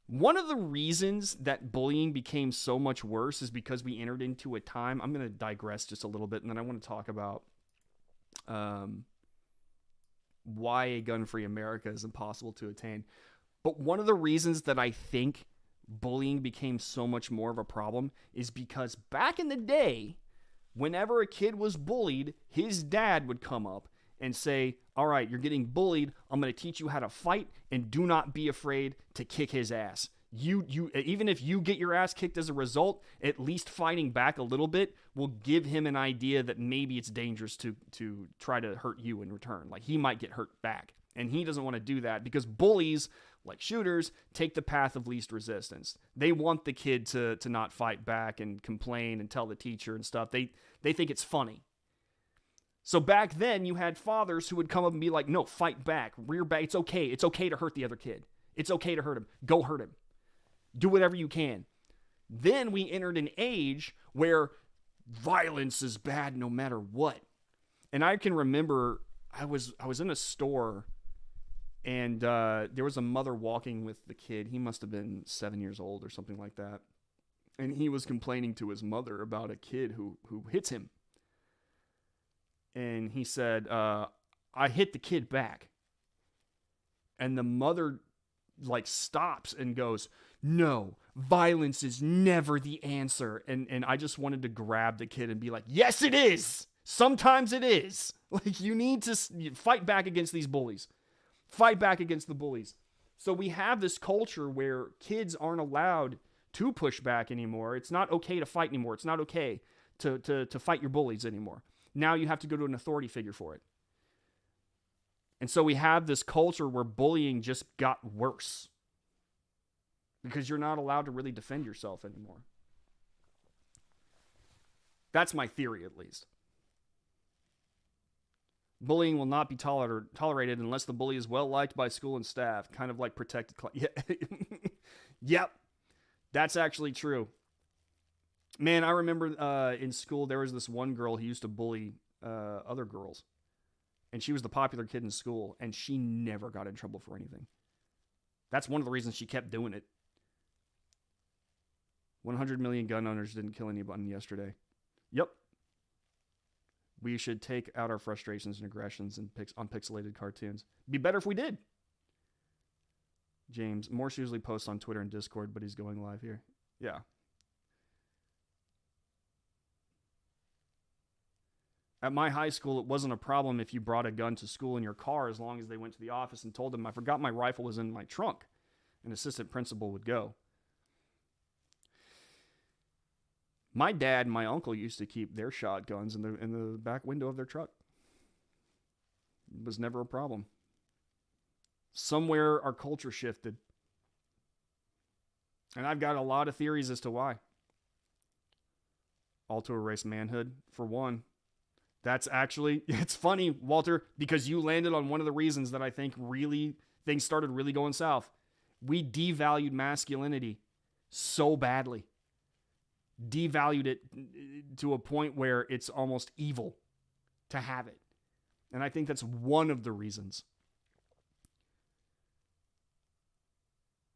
One of the reasons that bullying became so much worse is because we entered into a time. I'm going to digress just a little bit, and then I want to talk about why a gun-free America is impossible to attain. But one of the reasons that I think bullying became so much more of a problem is because back in the day, whenever a kid was bullied, his dad would come up and say, all right, you're getting bullied. I'm going to teach you how to fight, and do not be afraid to kick his ass. You even if you get your ass kicked as a result, at least fighting back a little bit will give him an idea that maybe it's dangerous to try to hurt you in return. Like, he might get hurt back, and he doesn't want to do that because bullies, like shooters, take the path of least resistance. They want the kid to not fight back and complain and tell the teacher and stuff. They think it's funny. So back then, you had fathers who would come up and be like, no, fight back, rear back. It's okay. It's okay to hurt the other kid. It's okay to hurt him. Go hurt him. Do whatever you can. Then we entered an age where violence is bad no matter what. And I can remember I was in a store, and there was a mother walking with the kid. He must have been 7 years old or something like that. And he was complaining to his mother about a kid who hits him. And he said, I hit the kid back. And the mother stops and goes, no, violence is never the answer. And I just wanted to grab the kid and be like, yes, it is. Sometimes it is. Like, you need to fight back against these bullies. Fight back against the bullies. So we have this culture where kids aren't allowed to push back anymore. It's not okay to fight anymore. It's not okay to fight your bullies anymore. Now you have to go to an authority figure for it. And so we have this culture where bullying just got worse because you're not allowed to really defend yourself anymore. That's my theory, at least. Bullying will not be tolerated unless the bully is well-liked by school and staff, kind of like protected class. Yeah. Yep. That's actually true. Man, I remember in school there was this one girl who used to bully other girls. And she was the popular kid in school, and she never got in trouble for anything. That's one of the reasons she kept doing it. 100 million gun owners didn't kill anyone yesterday. Yep. We should take out our frustrations and aggressions on pixelated cartoons. Be better if we did. James, Morse usually posts on Twitter and Discord, but he's going live here. Yeah. At my high school, it wasn't a problem if you brought a gun to school in your car as long as they went to the office and told them, I forgot my rifle was in my trunk. An assistant principal would go. My dad and my uncle used to keep their shotguns in the back window of their truck. It was never a problem. Somewhere our culture shifted. And I've got a lot of theories as to why. All to erase manhood, for one. That's actually, it's funny, Walter, because you landed on one of the reasons that I think really, things started really going south. We devalued masculinity so badly. Devalued it to a point where it's almost evil to have it. And I think that's one of the reasons.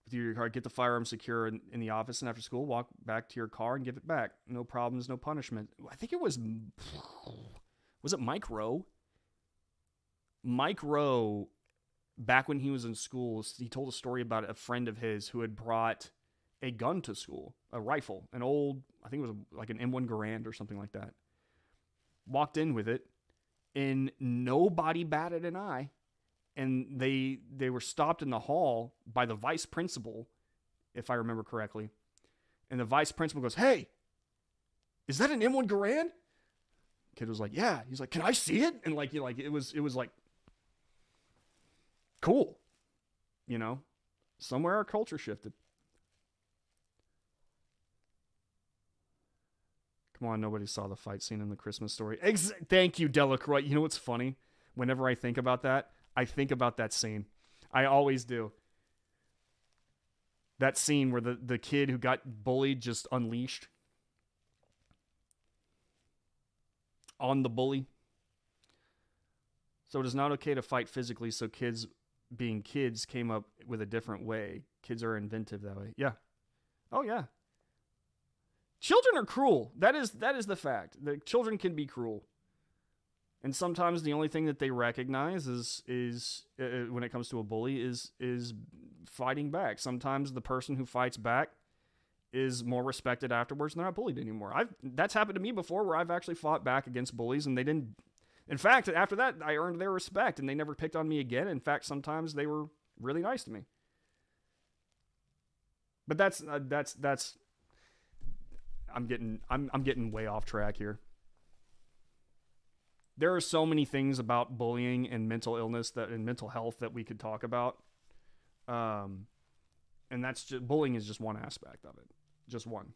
With your car, get the firearm secure in the office, and after school, walk back to your car and give it back. No problems, no punishment. I think it was it Mike Rowe? Mike Rowe, back when he was in school, he told a story about a friend of his who had brought a gun to school, a rifle, an old, I think it was like an M1 Garand or something like that. Walked in with it, and nobody batted an eye. And they were stopped in the hall by the vice principal, if I remember correctly. And the vice principal goes, "Hey, is that an M1 Garand?" Kid was like, "Yeah." He's like, "Can I see it?" And it was like cool, Somewhere our culture shifted. Come on, nobody saw the fight scene in The Christmas Story. Thank you, Delacroix. You know what's funny? Whenever I think about that, I think about that scene. I always do. That scene where the kid who got bullied just unleashed on the bully. So it is not okay to fight physically, so kids, being kids, came up with a different way. Kids are inventive that way. Yeah. Oh, yeah. Children are cruel. That is the fact. The children can be cruel. And sometimes the only thing that they recognize is when it comes to a bully is fighting back. Sometimes the person who fights back is more respected afterwards and they're not bullied anymore. That's happened to me before, where I've actually fought back against bullies and they didn't. In fact, after that, I earned their respect and they never picked on me again. In fact, sometimes they were really nice to me. But that's I'm getting way off track here. There are so many things about bullying and mental illness and mental health that we could talk about. And bullying is just one aspect of it. Just one.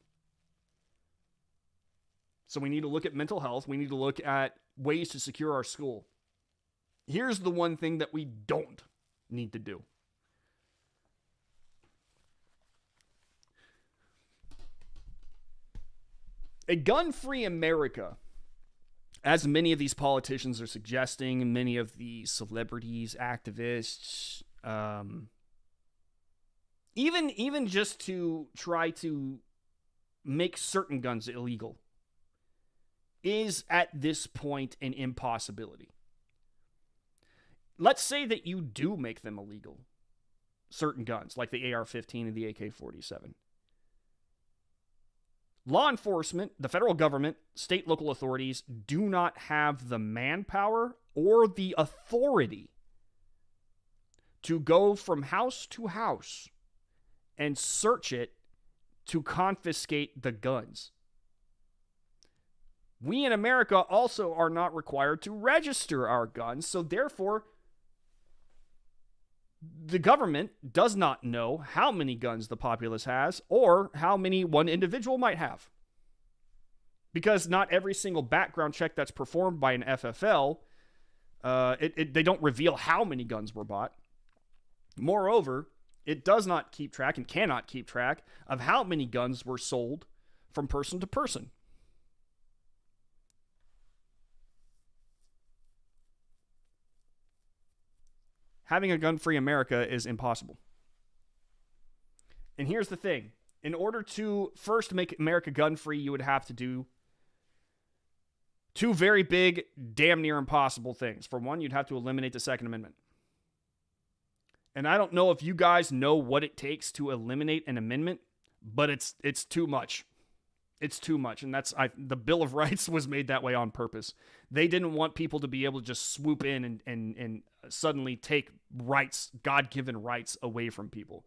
So we need to look at mental health. We need to look at ways to secure our school. Here's the one thing that we don't need to do. A gun-free America, as many of these politicians are suggesting, many of the celebrities, activists, even just to try to make certain guns illegal, is at this point an impossibility. Let's say that you do make them illegal, certain guns, like the AR-15 and the AK-47. Law enforcement, the federal government, state, local authorities do not have the manpower or the authority to go from house to house and search it to confiscate the guns. We in America also are not required to register our guns, so therefore, the government does not know how many guns the populace has or how many one individual might have. Because not every single background check that's performed by an FFL, they don't reveal how many guns were bought. Moreover, it does not keep track and cannot keep track of how many guns were sold from person to person. Having a gun-free America is impossible. And here's the thing. In order to first make America gun-free, you would have to do two very big, damn near impossible things. For one, you'd have to eliminate the Second Amendment. And I don't know if you guys know what it takes to eliminate an amendment, but it's too much. It's too much. And the Bill of Rights was made that way on purpose. They didn't want people to be able to just swoop in and suddenly take rights, God-given rights, away from people.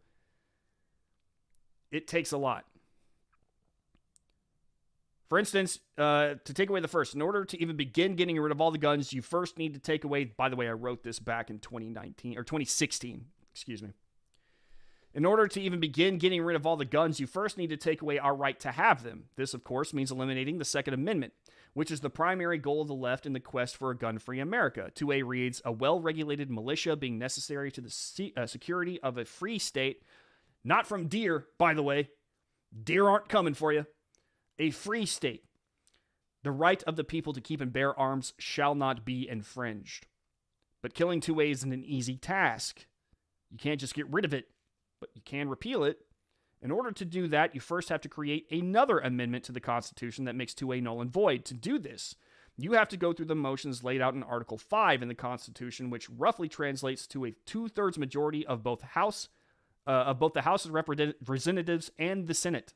It takes a lot. For instance, to take away the first, in order to even begin getting rid of all the guns, you first need to take away, by the way, I wrote this back in 2016, excuse me. In order to even begin getting rid of all the guns, you first need to take away our right to have them. This, of course, means eliminating the Second Amendment, which is the primary goal of the left in the quest for a gun-free America. 2A reads, a well-regulated militia being necessary to the security of a free state, not from deer, by the way. Deer aren't coming for you. A free state. The right of the people to keep and bear arms shall not be infringed. But killing 2A isn't an easy task. You can't just get rid of it, but you can repeal it. In order to do that, you first have to create another amendment to the Constitution that makes 2A null and void. To do this, you have to go through the motions laid out in Article 5 in the Constitution, which roughly translates to a 2/3 majority of both the House of Representatives and the Senate,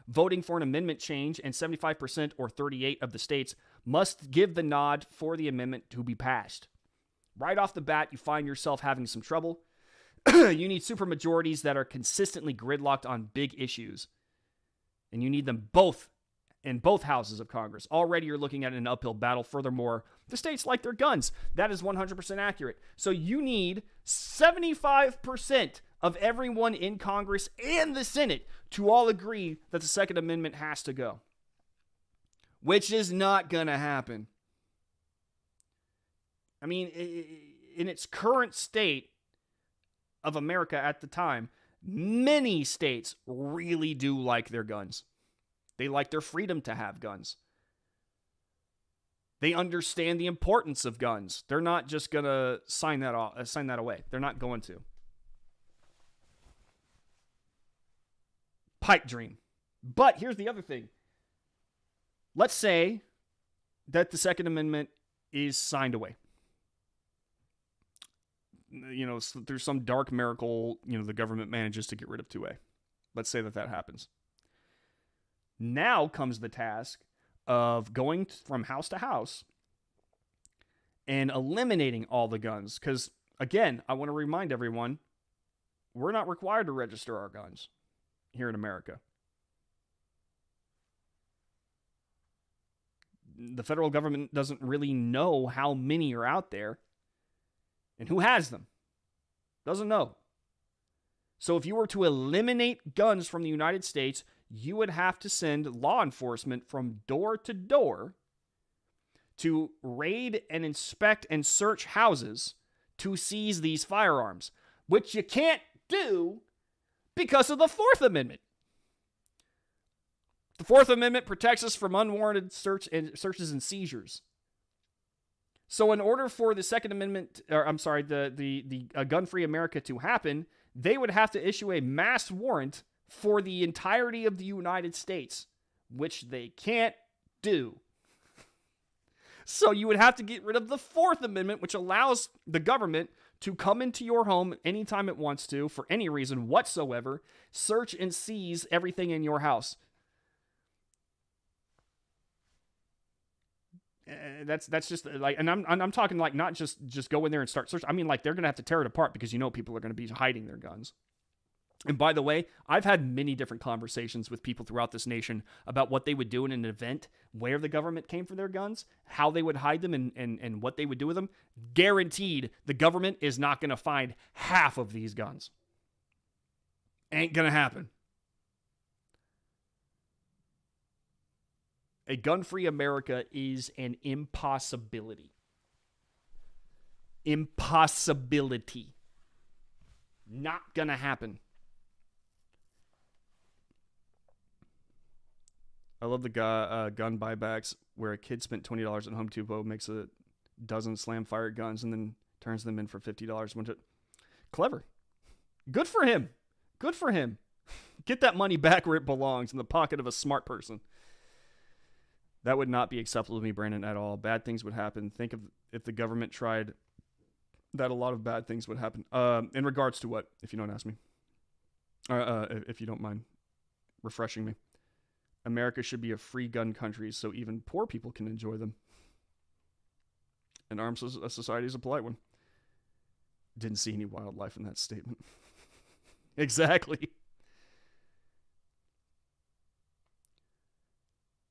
voting for an amendment change, and 75% or 38 of the states must give the nod for the amendment to be passed. Right off the bat, you find yourself having some trouble. You need supermajorities that are consistently gridlocked on big issues. And you need them both in both houses of Congress. Already you're looking at an uphill battle. Furthermore, the states like their guns. That is 100% accurate. So you need 75% of everyone in Congress and the Senate to all agree that the Second Amendment has to go. Which is not going to happen. I mean, in its current state of America at the time, many states really do like their guns. They like their freedom to have guns. They understand the importance of guns. They're not just going to sign that away. They're not going to. Pipe dream. But here's the other thing. Let's say that the Second Amendment is signed away. You know, through some dark miracle, the government manages to get rid of 2A. Let's say that happens. Now comes the task of going from house to house and eliminating all the guns. Because, again, I want to remind everyone, we're not required to register our guns here in America. The federal government doesn't really know how many are out there and who has them. Doesn't know. So if you were to eliminate guns from the United States, you would have to send law enforcement from door to door to raid and inspect and search houses to seize these firearms, which you can't do because of the Fourth Amendment. The Fourth Amendment protects us from unwarranted searches and seizures. So in order for the Second Amendment, the gun-free America to happen, they would have to issue a mass warrant for the entirety of the United States, which they can't do. So you would have to get rid of the Fourth Amendment, which allows the government to come into your home anytime it wants to, for any reason whatsoever, search and seize everything in your house. That's just like, and I'm talking like not just go in there and start searching. I mean, like, they're gonna have to tear it apart because people are gonna be hiding their guns. And by the way, I've had many different conversations with people throughout this nation about what they would do in an event where the government came for their guns, how they would hide them, and what they would do with them. Guaranteed, the government is not gonna find half of these guns. Ain't gonna happen. A gun-free America is an impossibility. Impossibility. Not gonna happen. I love the gun buybacks where a kid spent $20 at Home Depot, makes a dozen slam-fired guns, and then turns them in for $50. Clever. Good for him. Good for him. Get that money back where it belongs, in the pocket of a smart person. That would not be acceptable to me, Brandon, at all. Bad things would happen. Think of if the government tried that, a lot of bad things would happen. In regards to what, if you don't ask me? If you don't mind refreshing me. America should be a free gun country so even poor people can enjoy them. An armed society is a polite one. Didn't see any wildlife in that statement. Exactly.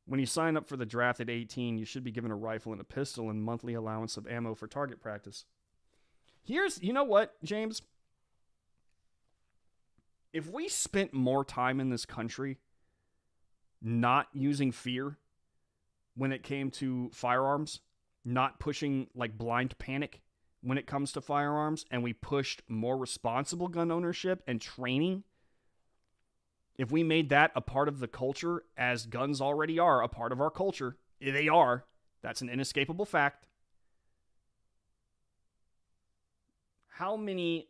When you sign up for the draft at 18, you should be given a rifle and a pistol and monthly allowance of ammo for target practice. You know what, James? If we spent more time in this country not using fear when it came to firearms, not pushing like blind panic when it comes to firearms, and we pushed more responsible gun ownership and training, if we made that a part of the culture, as guns already are a part of our culture, they are, that's an inescapable fact. How many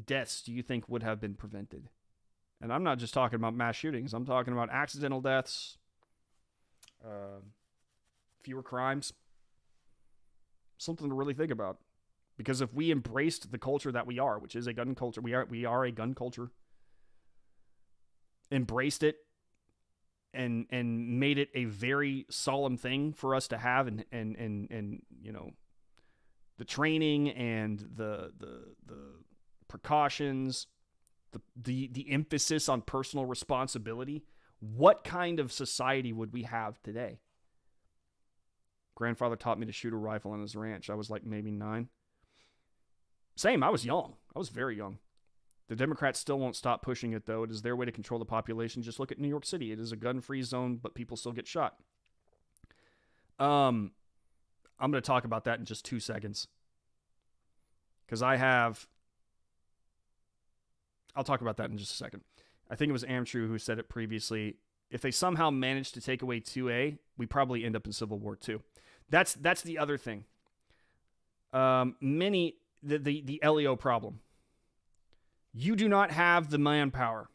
deaths do you think would have been prevented? And I'm not just talking about mass shootings. I'm talking about accidental deaths, fewer crimes. Something to really think about. Because if we embraced the culture that we are, which is a gun culture, we are a gun culture, embraced it, and made it a very solemn thing for us to have, and you know, the training and the precautions, the emphasis on personal responsibility, what kind of society would we have today? Grandfather taught me to shoot a rifle on his ranch. I was like maybe 9. Same, I was young. I was very young. The Democrats still won't stop pushing it, though. It is their way to control the population. Just look at New York City. It is a gun-free zone, but people still get shot. I'm going to talk about that in just 2 seconds. Because I'll talk about that in just a second. I think it was Amtrue who said it previously. If they somehow manage to take away 2A, we probably end up in Civil War II. That's the other thing. The LEO problem. You do not have the manpower.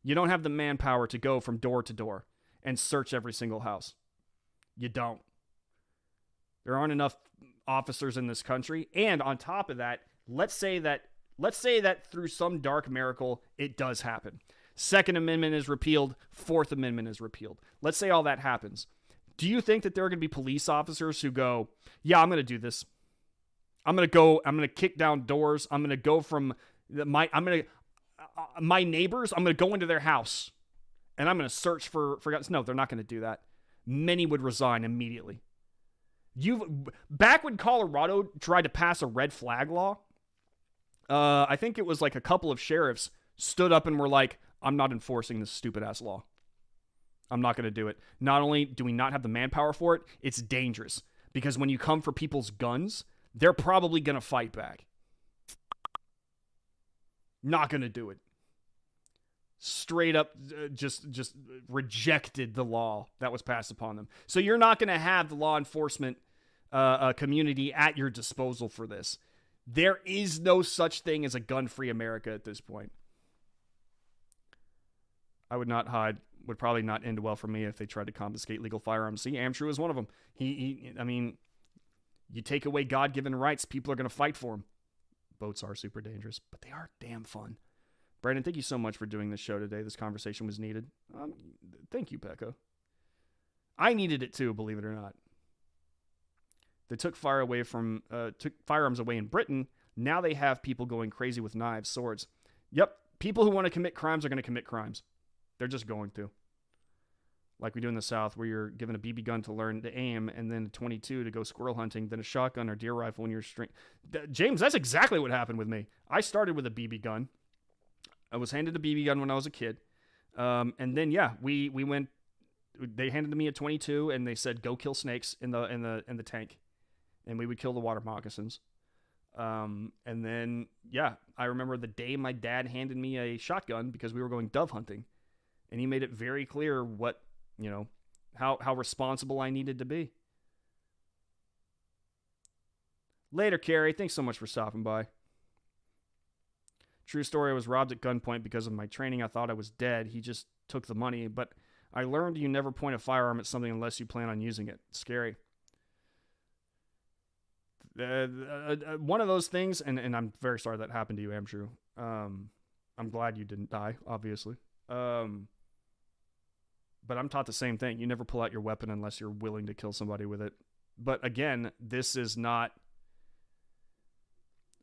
You don't have the manpower to go from door to door and search every single house. You don't. There aren't enough officers in this country. And on top of that, let's say that through some dark miracle, it does happen. Second Amendment is repealed. Fourth Amendment is repealed. Let's say all that happens. Do you think that there are going to be police officers who go, yeah, I'm going to do this. I'm going to kick down doors. I'm going to go from my neighbors. I'm going to go into their house and I'm going to search for guns. No, they're not going to do that. Many would resign immediately. Back when Colorado tried to pass a red flag law, I think it was like a couple of sheriffs stood up and were like, I'm not enforcing this stupid ass law. I'm not going to do it. Not only do we not have the manpower for it, it's dangerous. Because when you come for people's guns, they're probably going to fight back. Not going to do it. Straight up just rejected the law that was passed upon them. So you're not going to have the law enforcement community at your disposal for this. There is no such thing as a gun-free America at this point. I would not hide. Would probably not end well for me if they tried to confiscate legal firearms. See, Amtrue is one of them. I mean, you take away God-given rights, people are going to fight for them. Boats are super dangerous, but they are damn fun. Brandon, thank you so much for doing this show today. This conversation was needed. Thank you, Pekka. I needed it too, believe it or not. They took firearms away in Britain. Now they have people going crazy with knives, swords. Yep, people who want to commit crimes are going to commit crimes. They're just going to. Like we do in the South, where you're given a BB gun to learn to aim, and then a 22 to go squirrel hunting, then a shotgun or deer rifle when you're James, that's exactly what happened with me. I started with a BB gun. I was handed a BB gun when I was a kid. And then, yeah, we went, they handed me a 22 and they said, go kill snakes in the tank. And we would kill the water moccasins. And then, yeah, I remember the day my dad handed me a shotgun because we were going dove hunting. And he made it very clear what, how responsible I needed to be. Later, Carrie. Thanks so much for stopping by. True story, I was robbed at gunpoint because of my training. I thought I was dead. He just took the money. But I learned you never point a firearm at something unless you plan on using it. Scary. One of those things, and I'm very sorry that happened to you, Amtrue. I'm glad you didn't die, obviously. But I'm taught the same thing. You never pull out your weapon unless you're willing to kill somebody with it. But again, this is not...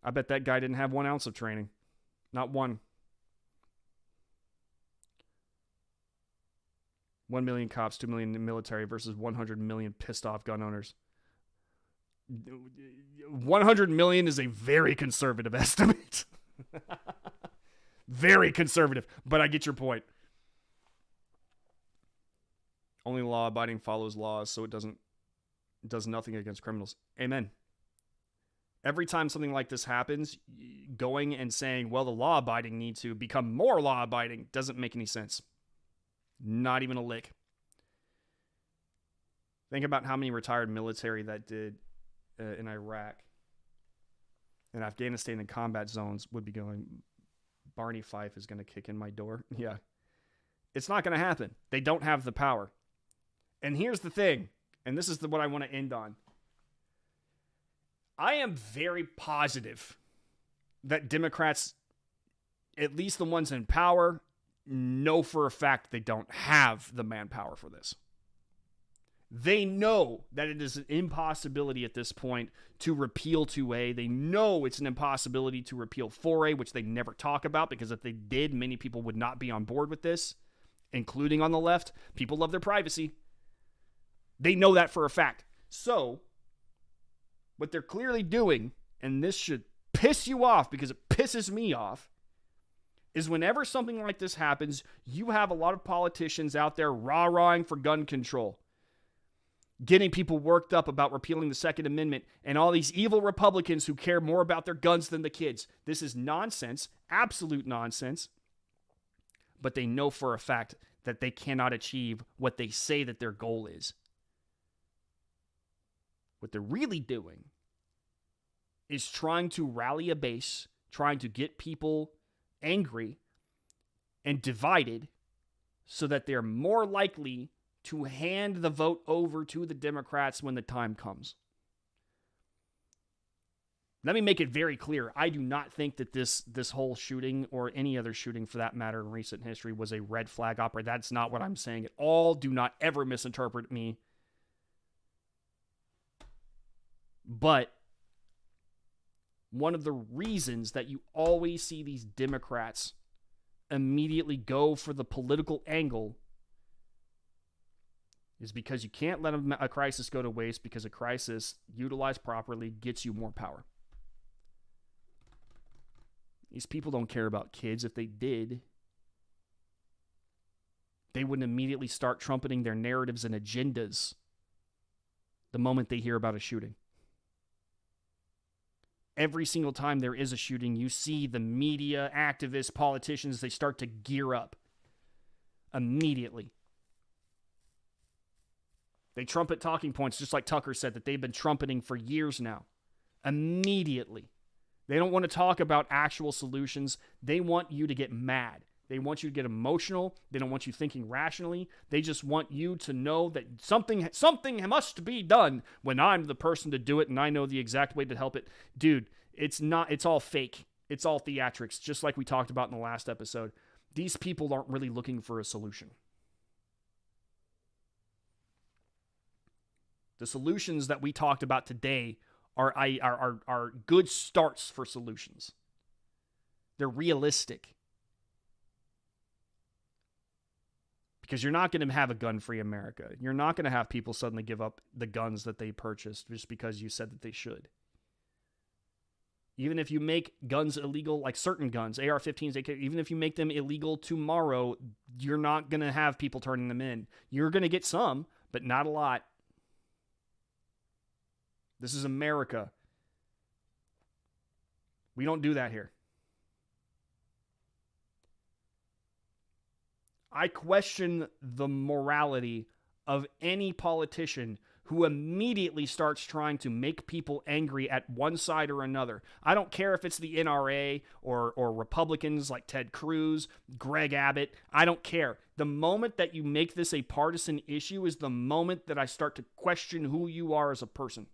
I bet that guy didn't have 1 ounce of training. Not one. 1 million cops, 2 million in the military versus 100 million pissed off gun owners. 100 million is a very conservative estimate. Very conservative, but I get your point. Only law-abiding follows laws, so it does nothing against criminals. Amen. Every time something like this happens, going and saying, well, the law-abiding need to become more law-abiding doesn't make any sense. Not even a lick. Think about how many retired military that did in Iraq and Afghanistan in combat zones would be going, Barney Fife is going to kick in my door. Yeah. It's not going to happen. They don't have the power. And here's the thing, and this is what I want to end on. I am very positive that Democrats, at least the ones in power, know for a fact they don't have the manpower for this. They know that it is an impossibility at this point to repeal 2A. They know it's an impossibility to repeal 4A, which they never talk about, because if they did, many people would not be on board with this, including on the left. People love their privacy. They know that for a fact. So, what they're clearly doing, and this should piss you off because it pisses me off, is whenever something like this happens, you have a lot of politicians out there rah-rahing for gun control, getting people worked up about repealing the Second Amendment, and all these evil Republicans who care more about their guns than the kids. This is nonsense, absolute nonsense, but they know for a fact that they cannot achieve what they say that their goal is. What they're really doing is trying to rally a base, trying to get people angry and divided so that they're more likely to hand the vote over to the Democrats when the time comes. Let me make it very clear. I do not think that this whole shooting, or any other shooting for that matter in recent history, was a red flag operation. That's not what I'm saying at all. Do not ever misinterpret me. But one of the reasons that you always see these Democrats immediately go for the political angle is because you can't let a crisis go to waste, because a crisis, utilized properly, gets you more power. These people don't care about kids. If they did, they wouldn't immediately start trumpeting their narratives and agendas the moment they hear about a shooting. Every single time there is a shooting, you see the media, activists, politicians, they start to gear up immediately. They trumpet talking points, just like Tucker said, that they've been trumpeting for years now. Immediately. They don't want to talk about actual solutions. They want you to get mad. They want you to get emotional. They don't want you thinking rationally. They just want you to know that something must be done when I'm the person to do it and I know the exact way to help it. Dude, it's all fake. It's all theatrics, just like we talked about in the last episode. These people aren't really looking for a solution. The solutions that we talked about today are good starts for solutions. They're realistic. Because you're not going to have a gun-free America. You're not going to have people suddenly give up the guns that they purchased just because you said that they should. Even if you make guns illegal, like certain guns, AR-15s, AK, even if you make them illegal tomorrow, you're not going to have people turning them in. You're going to get some, but not a lot. This is America. We don't do that here. I question the morality of any politician who immediately starts trying to make people angry at one side or another. I don't care if it's the NRA or Republicans like Ted Cruz, Greg Abbott. I don't care. The moment that you make this a partisan issue is the moment that I start to question who you are as a person.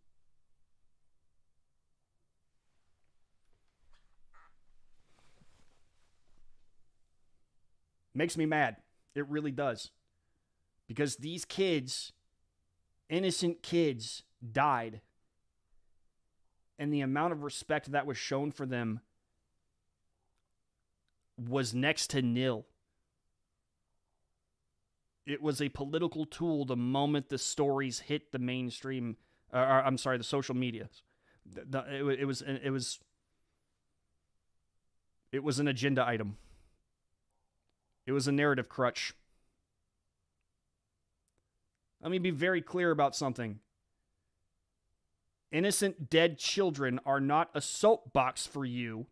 Makes me mad. It really does. Because these kids, innocent kids, died. And the amount of respect that was shown for them was next to nil. It was a political tool the moment the stories hit the mainstream, the social media. It was an agenda item. It was a narrative crutch. Let me be very clear about something. Innocent dead children are not a soapbox for you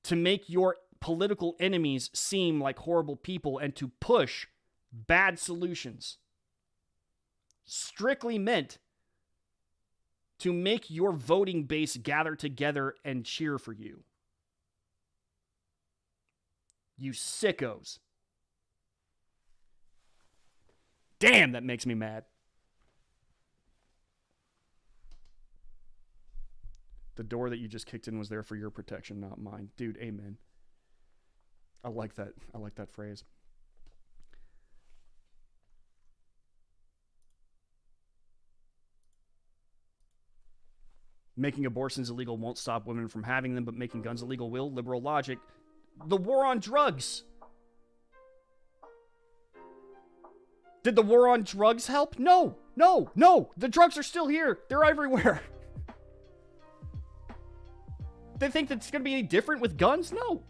to make your political enemies seem like horrible people and to push bad solutions. Strictly meant to make your voting base gather together and cheer for you. You sickos. Damn, that makes me mad. The door that you just kicked in was there for your protection, not mine. Dude, amen. I like that. I like that phrase. Making abortions illegal won't stop women from having them, but making guns illegal will. Liberal logic. The war on drugs. Did the war on drugs help? No. The drugs are still here. They're everywhere. They think that it's going to be any different with guns? No.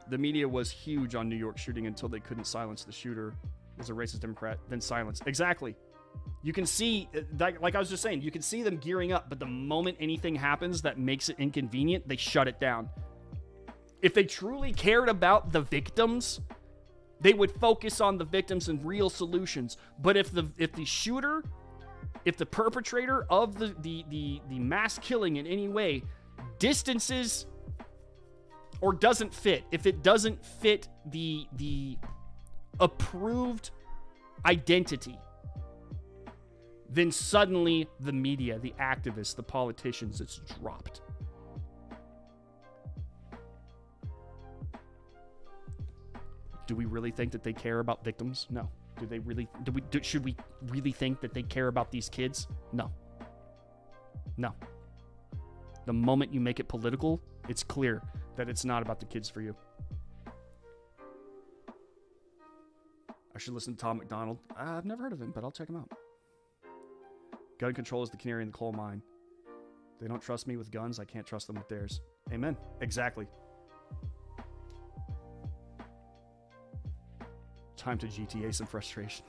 The media was huge on New York shooting until they couldn't silence the shooter. Was a racist Democrat, then silence. Exactly. You can see, like I was just saying, you can see them gearing up, but the moment anything happens that makes it inconvenient, they shut it down. If they truly cared about the victims, they would focus on the victims and real solutions. But if the shooter, if the perpetrator of the mass killing in any way distances or doesn't fit, if it doesn't fit the approved identity, then suddenly the media, the activists, the politicians, it's dropped. Do we really think that they care about victims? No. Do they really? Should we really think that they care about these kids? No. No. The moment you make it political, it's clear that it's not about the kids for you. I should listen to Tom McDonald. I've never heard of him, but I'll check him out. Gun control is the canary in the coal mine. They don't trust me with guns. I can't trust them with theirs. Amen. Exactly. Time to GTA some frustration.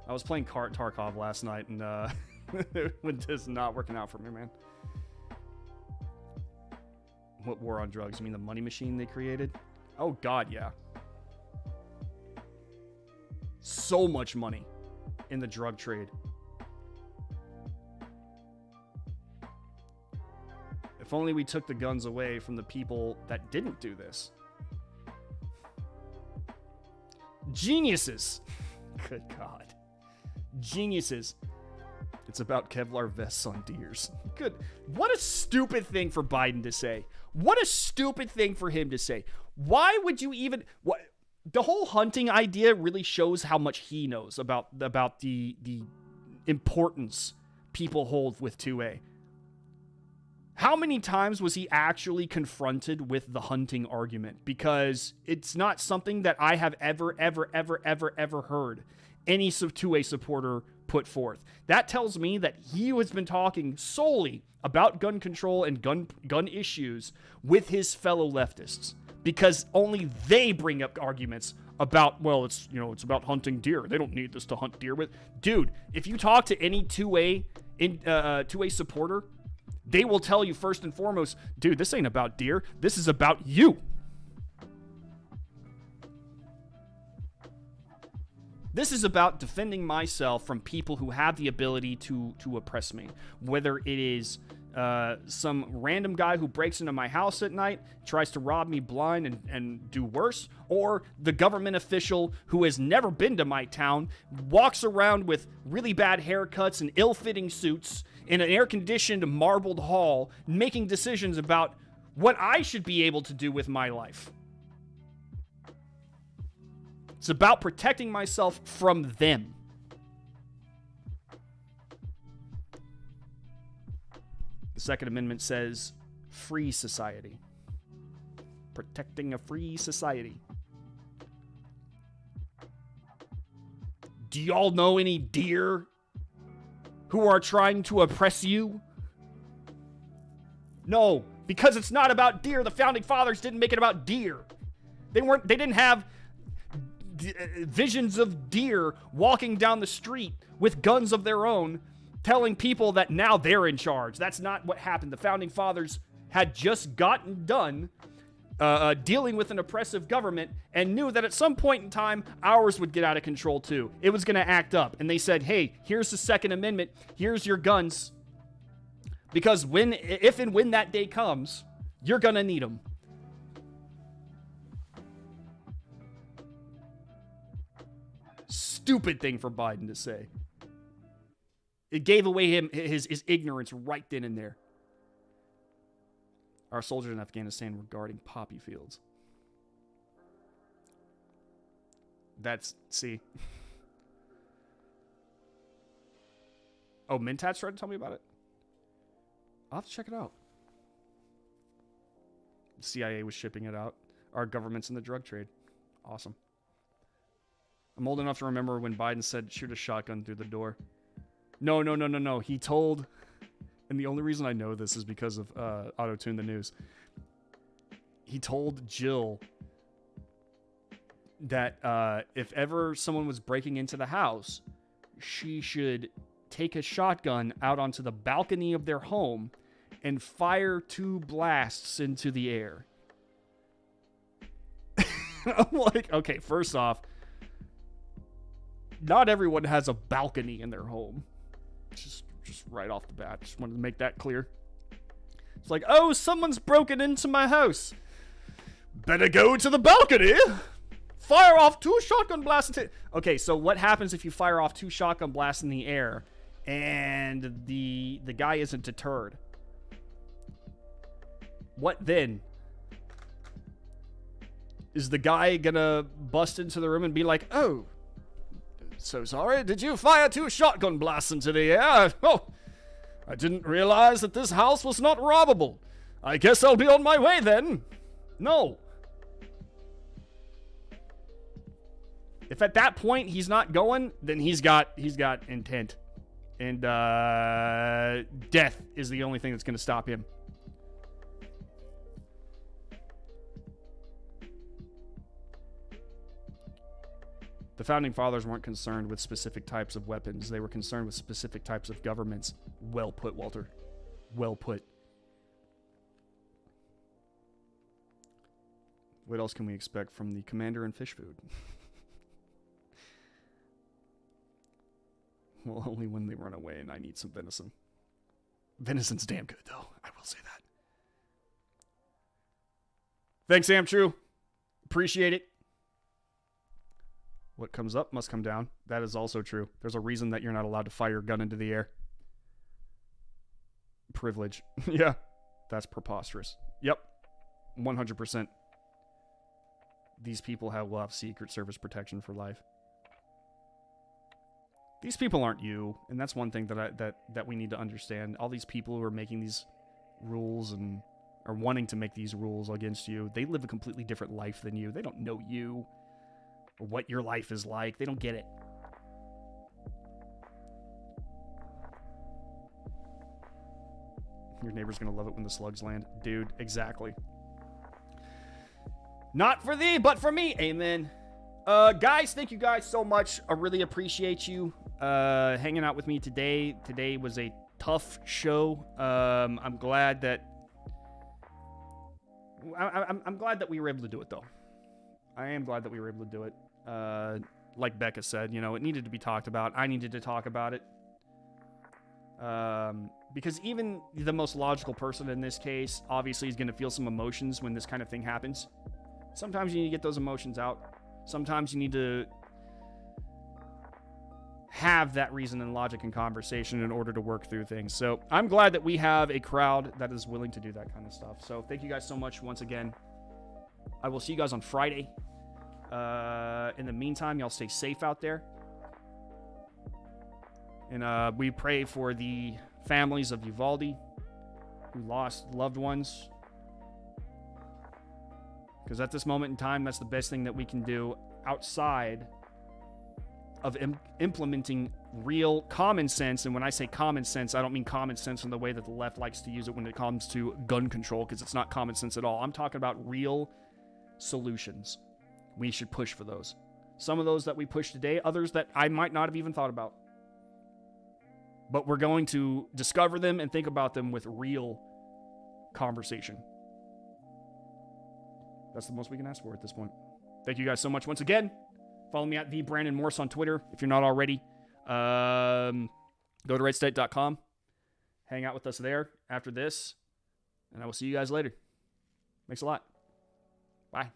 I was playing Tarkov last night, and it is not working out for me, man. What war on drugs? You mean the money machine they created? Oh, God, yeah. So much money in the drug trade. If only we took the guns away from the people that didn't do this. Geniuses. Good God. Geniuses. It's about Kevlar vests on deers. Good. What a stupid thing for Biden to say. What a stupid thing for him to say. Why would you even... What? The whole hunting idea really shows how much he knows about the importance people hold with 2A. How many times was he actually confronted with the hunting argument? Because it's not something that I have ever heard any 2A supporter put forth. That tells me that he has been talking solely about gun control and gun issues with his fellow leftists. Because only they bring up arguments about, well, it's about hunting deer. They don't need this to hunt deer with. Dude, if you talk to any 2A supporter, they will tell you first and foremost, dude, this ain't about deer. This is about you. This is about defending myself from people who have the ability to oppress me. Whether it is some random guy who breaks into my house at night, tries to rob me blind and do worse, or the government official who has never been to my town, walks around with really bad haircuts and ill-fitting suits in an air-conditioned marbled hall, making decisions about what I should be able to do with my life. It's about protecting myself from them. The Second Amendment says free society. Protecting a free society. Do y'all know any deer who are trying to oppress you? No, because it's not about deer. The founding fathers didn't make it about deer. They didn't have visions of deer walking down the street with guns of their own, telling people that now they're in charge. That's not what happened. The founding fathers had just gotten done dealing with an oppressive government and knew that at some point in time, ours would get out of control too. It was going to act up. And they said, hey, here's the Second Amendment. Here's your guns. Because if and when that day comes, you're going to need them. Stupid thing for Biden to say. It gave away his ignorance right then and there. Our soldiers in Afghanistan were guarding poppy fields. See. Oh, Mintat's tried to tell me about it? I'll have to check it out. The CIA was shipping it out. Our government's in the drug trade. Awesome. I'm old enough to remember when Biden said, shoot a shotgun through the door. No. He told, and the only reason I know this is because of Auto-Tune the News. He told Jill that if ever someone was breaking into the house, she should take a shotgun out onto the balcony of their home and fire 2 blasts into the air. I'm like, okay, first off, not everyone has a balcony in their home. Just right off the bat. Just wanted to make that clear. It's like, oh, someone's broken into my house. Better go to the balcony. Fire off 2 shotgun blasts. Okay, so what happens if you fire off 2 shotgun blasts in the air and the guy isn't deterred? What then? Is the guy gonna bust into the room and be like, oh, so sorry, did you fire 2 shotgun blasts into the air? Oh, I didn't realize that this house was not robbable. I guess I'll be on my way then. No. If at that point he's not going, then he's got intent. And death is the only thing that's going to stop him. The founding fathers weren't concerned with specific types of weapons. They were concerned with specific types of governments. Well put, Walter. Well put. What else can we expect from the commander and fish food? Well, only when they run away and I need some venison. Venison's damn good, though. I will say that. Thanks, Sam True. Appreciate it. What comes up must come down. That is also true. There's a reason that you're not allowed to fire a gun into the air. Privilege. Yeah. That's preposterous. Yep. 100%. These people will have Secret Service protection for life. These people aren't you, and that's one thing that we need to understand. All these people who are making these rules and are wanting to make these rules against you, they live a completely different life than you. They don't know you or what your life is like. They don't get it. Your neighbor's gonna love it when the slugs land. Dude, exactly. Not for thee, but for me. Amen. Guys, thank you guys so much. I really appreciate you hanging out with me today. Today was a tough show. I'm glad that I'm glad that we were able to do it, though. I am glad that we were able to do it. Like Becca said, you know, it needed to be talked about. I needed to talk about it. Because even the most logical person in this case, obviously, is going to feel some emotions when this kind of thing happens. Sometimes you need to get those emotions out. Sometimes you need to have that reason and logic and conversation in order to work through things. So I'm glad that we have a crowd that is willing to do that kind of stuff. So thank you guys so much once again. I will see you guys on Friday. In the meantime, y'all stay safe out there. And we pray for the families of Uvalde who lost loved ones. Because at this moment in time, that's the best thing that we can do outside of implementing real common sense. And when I say common sense, I don't mean common sense in the way that the left likes to use it when it comes to gun control, because it's not common sense at all. I'm talking about real solutions. We should push for those. Some of those that we push today, others that I might not have even thought about. But we're going to discover them and think about them with real conversation. That's the most we can ask for at this point. Thank you guys so much once again. Follow me at @TheBrandonMorse on Twitter if you're not already. Go to RedState.com. Hang out with us there after this. And I will see you guys later. Thanks a lot. Bye.